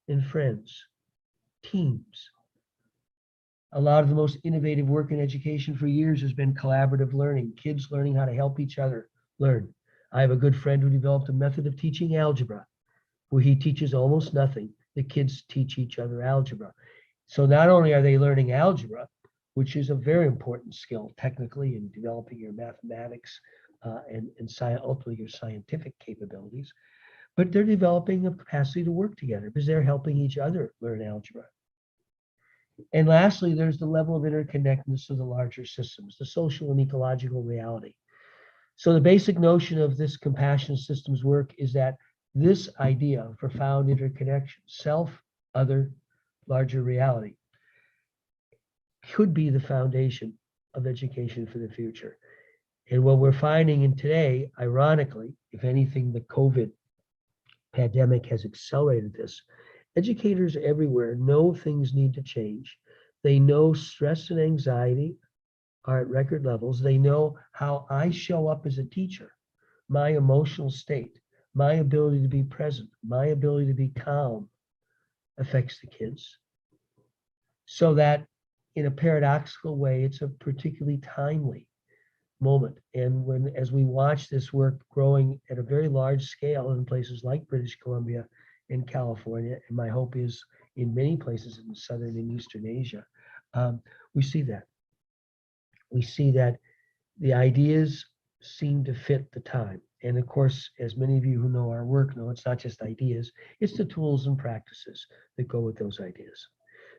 and friends, teams. A lot of the most innovative work in education for years has been collaborative learning, kids learning how to help each other learn. I have a good friend who developed a method of teaching algebra where he teaches almost nothing. The kids teach each other algebra. So not only are they learning algebra, which is a very important skill technically in developing your mathematics and ultimately your scientific capabilities, but they're developing a capacity to work together because they're helping each other learn algebra. And lastly, there's the level of interconnectedness of the larger systems, the social and ecological reality. So the basic notion of this compassion systems work is that this idea of profound interconnection, self, other, larger reality, could be the foundation of education for the future. And what we're finding in today, ironically, if anything, the COVID pandemic has accelerated this. Educators everywhere know things need to change. They know stress and anxiety are at record levels. They know how I show up as a teacher, my emotional state, my ability to be present, my ability to be calm affects the kids. So that in a paradoxical way, it's a particularly timely moment. And as we watch this work growing at a very large scale in places like British Columbia and California, and my hope is in many places in Southern and Eastern Asia, we see that. We see that the ideas seem to fit the time. And of course, as many of you who know our work know, it's not just ideas, it's the tools and practices that go with those ideas.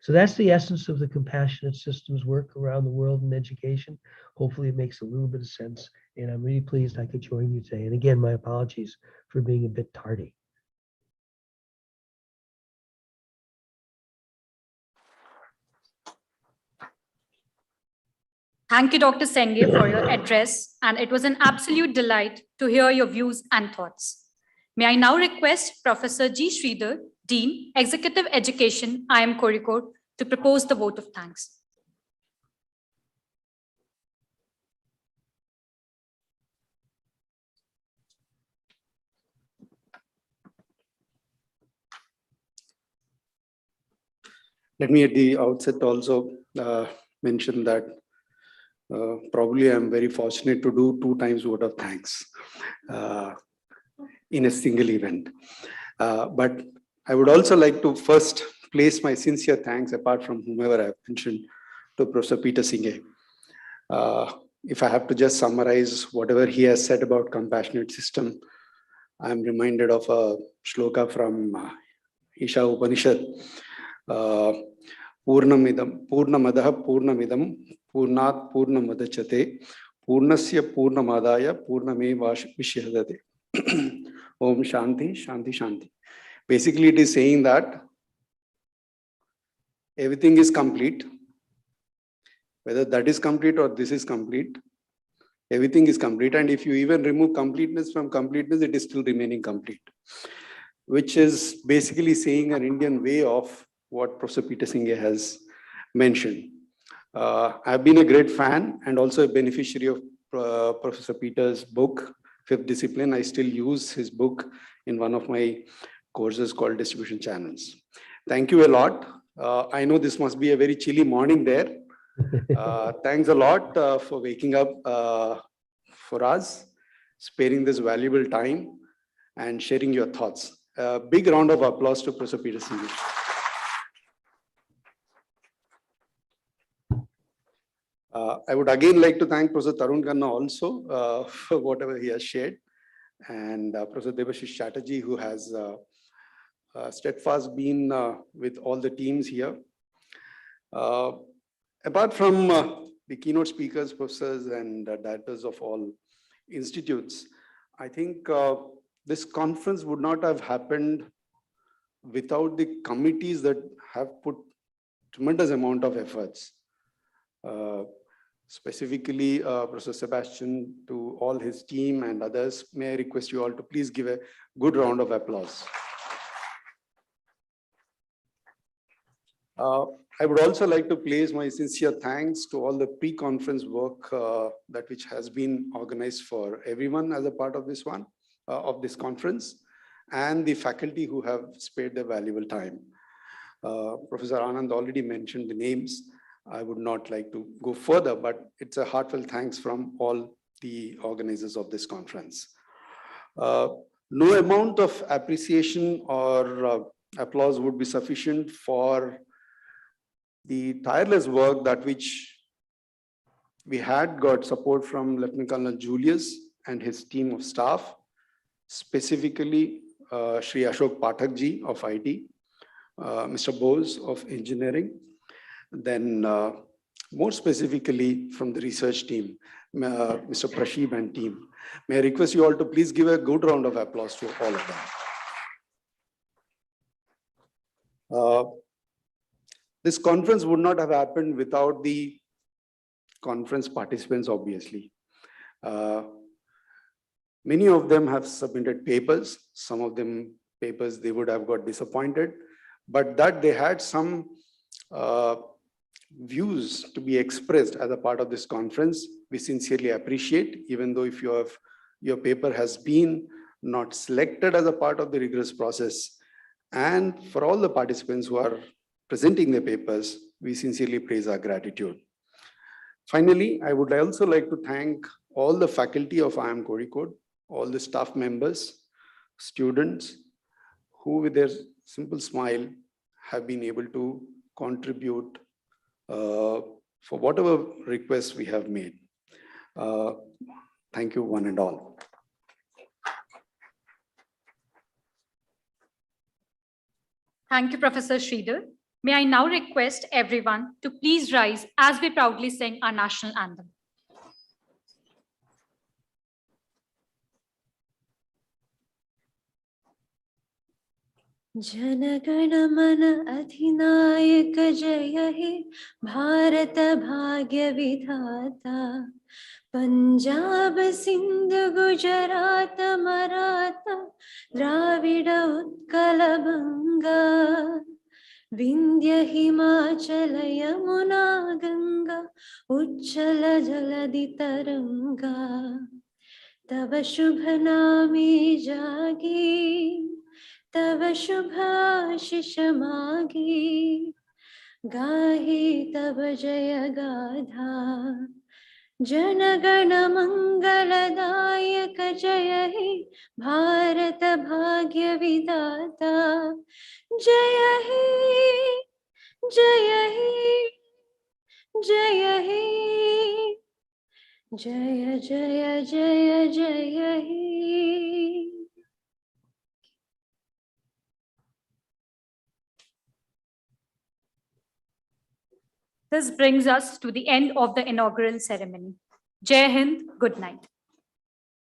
So that's the essence of the compassionate systems work around the world in education. Hopefully it makes a little bit of sense. And I'm really pleased I could join you today. And again, my apologies for being a bit tardy. Thank you, Dr. Senge, for your address, and it was an absolute delight to hear your views and thoughts. May I now request Professor G. Sridhar, Dean, Executive Education, IIM Kozhikode, to propose the vote of thanks. Let me at the outset also mention that probably I'm very fortunate to do 2 times vote of thanks in a single event. But I would also like to first place my sincere thanks, apart from whomever I've mentioned, to Professor Peter Senge. If I have to just summarize whatever he has said about compassionate system, I'm reminded of a shloka from Isha Upanishad. Purnamadaha Purnamidam Purnat Purnamadachate Purnasya Purnamadaya Purnamevashyadate. Om Shanti, Shanti, Shanti. Basically, it is saying that everything is complete. Whether that is complete or this is complete, everything is complete. And if you even remove completeness from completeness, it is still remaining complete, which is basically saying an Indian way of what Professor Peter Senge has mentioned. I've been a great fan and also a beneficiary of Professor Peter's book, Fifth Discipline. I still use his book in one of my courses called distribution channels. Thank you a lot. I know this must be a very chilly morning there. Thanks a lot for waking up for us, sparing this valuable time and sharing your thoughts. A big round of applause to Professor Peter Singh. I would again like to thank Professor Tarun Khanna also for whatever he has shared, and Professor Debashish Chatterjee, who has steadfast been with all the teams here. Apart from the keynote speakers, professors, and directors of all institutes, I think this conference would not have happened without the committees that have put tremendous amount of efforts. Specifically, Professor Sebastian, to all his team and others, may I request you all to please give a good round of applause. I would also like to place my sincere thanks to all the pre-conference work that which has been organized for everyone as a part of this one, of this conference, and the faculty who have spared their valuable time. Professor Anand already mentioned the names. I would not like to go further, but it's a heartfelt thanks from all the organizers of this conference. No amount of appreciation or applause would be sufficient for the tireless work that which we had got support from Lieutenant Colonel Julius and his team of staff, specifically Shri Ashok Pathak ji of IT, Mr. Bose of engineering, then more specifically from the research team, Mr. Prashib and team. May I request you all to please give a good round of applause to all of them. This conference would not have happened without the conference participants, obviously. Many of them have submitted papers. Some of them papers they would have got disappointed, but that they had some views to be expressed as a part of this conference, we sincerely appreciate, even though if your paper has been not selected as a part of the rigorous process. And for all the participants who are presenting their papers, we sincerely praise our gratitude. Finally, I would also like to thank all the faculty of IIM Kozhikode, all the staff members, students, who with their simple smile have been able to contribute for whatever requests we have made. Thank you, one and all. Thank you, Professor Sridhar. May I now request everyone to please rise as we proudly sing our national anthem. Jana Gana मन अधिनायक जय हे भारत भाग्य विधाता पंजाब सिंध गुजरात मराठा द्राविड उत्कल बंगा विंध्य हिमाचल यमुना गंगा उच्चल जलधि तरंगा तव शुभ नामे जागी तव शुभाशिष मागी गाहे तव जय गाथा जन गण मंगलदायक जय हे भारत भाग्य विधाता जय हे जय हे जय हे जय जय जय जय हे. This brings us to the end of the inaugural ceremony. Jai Hind, good night.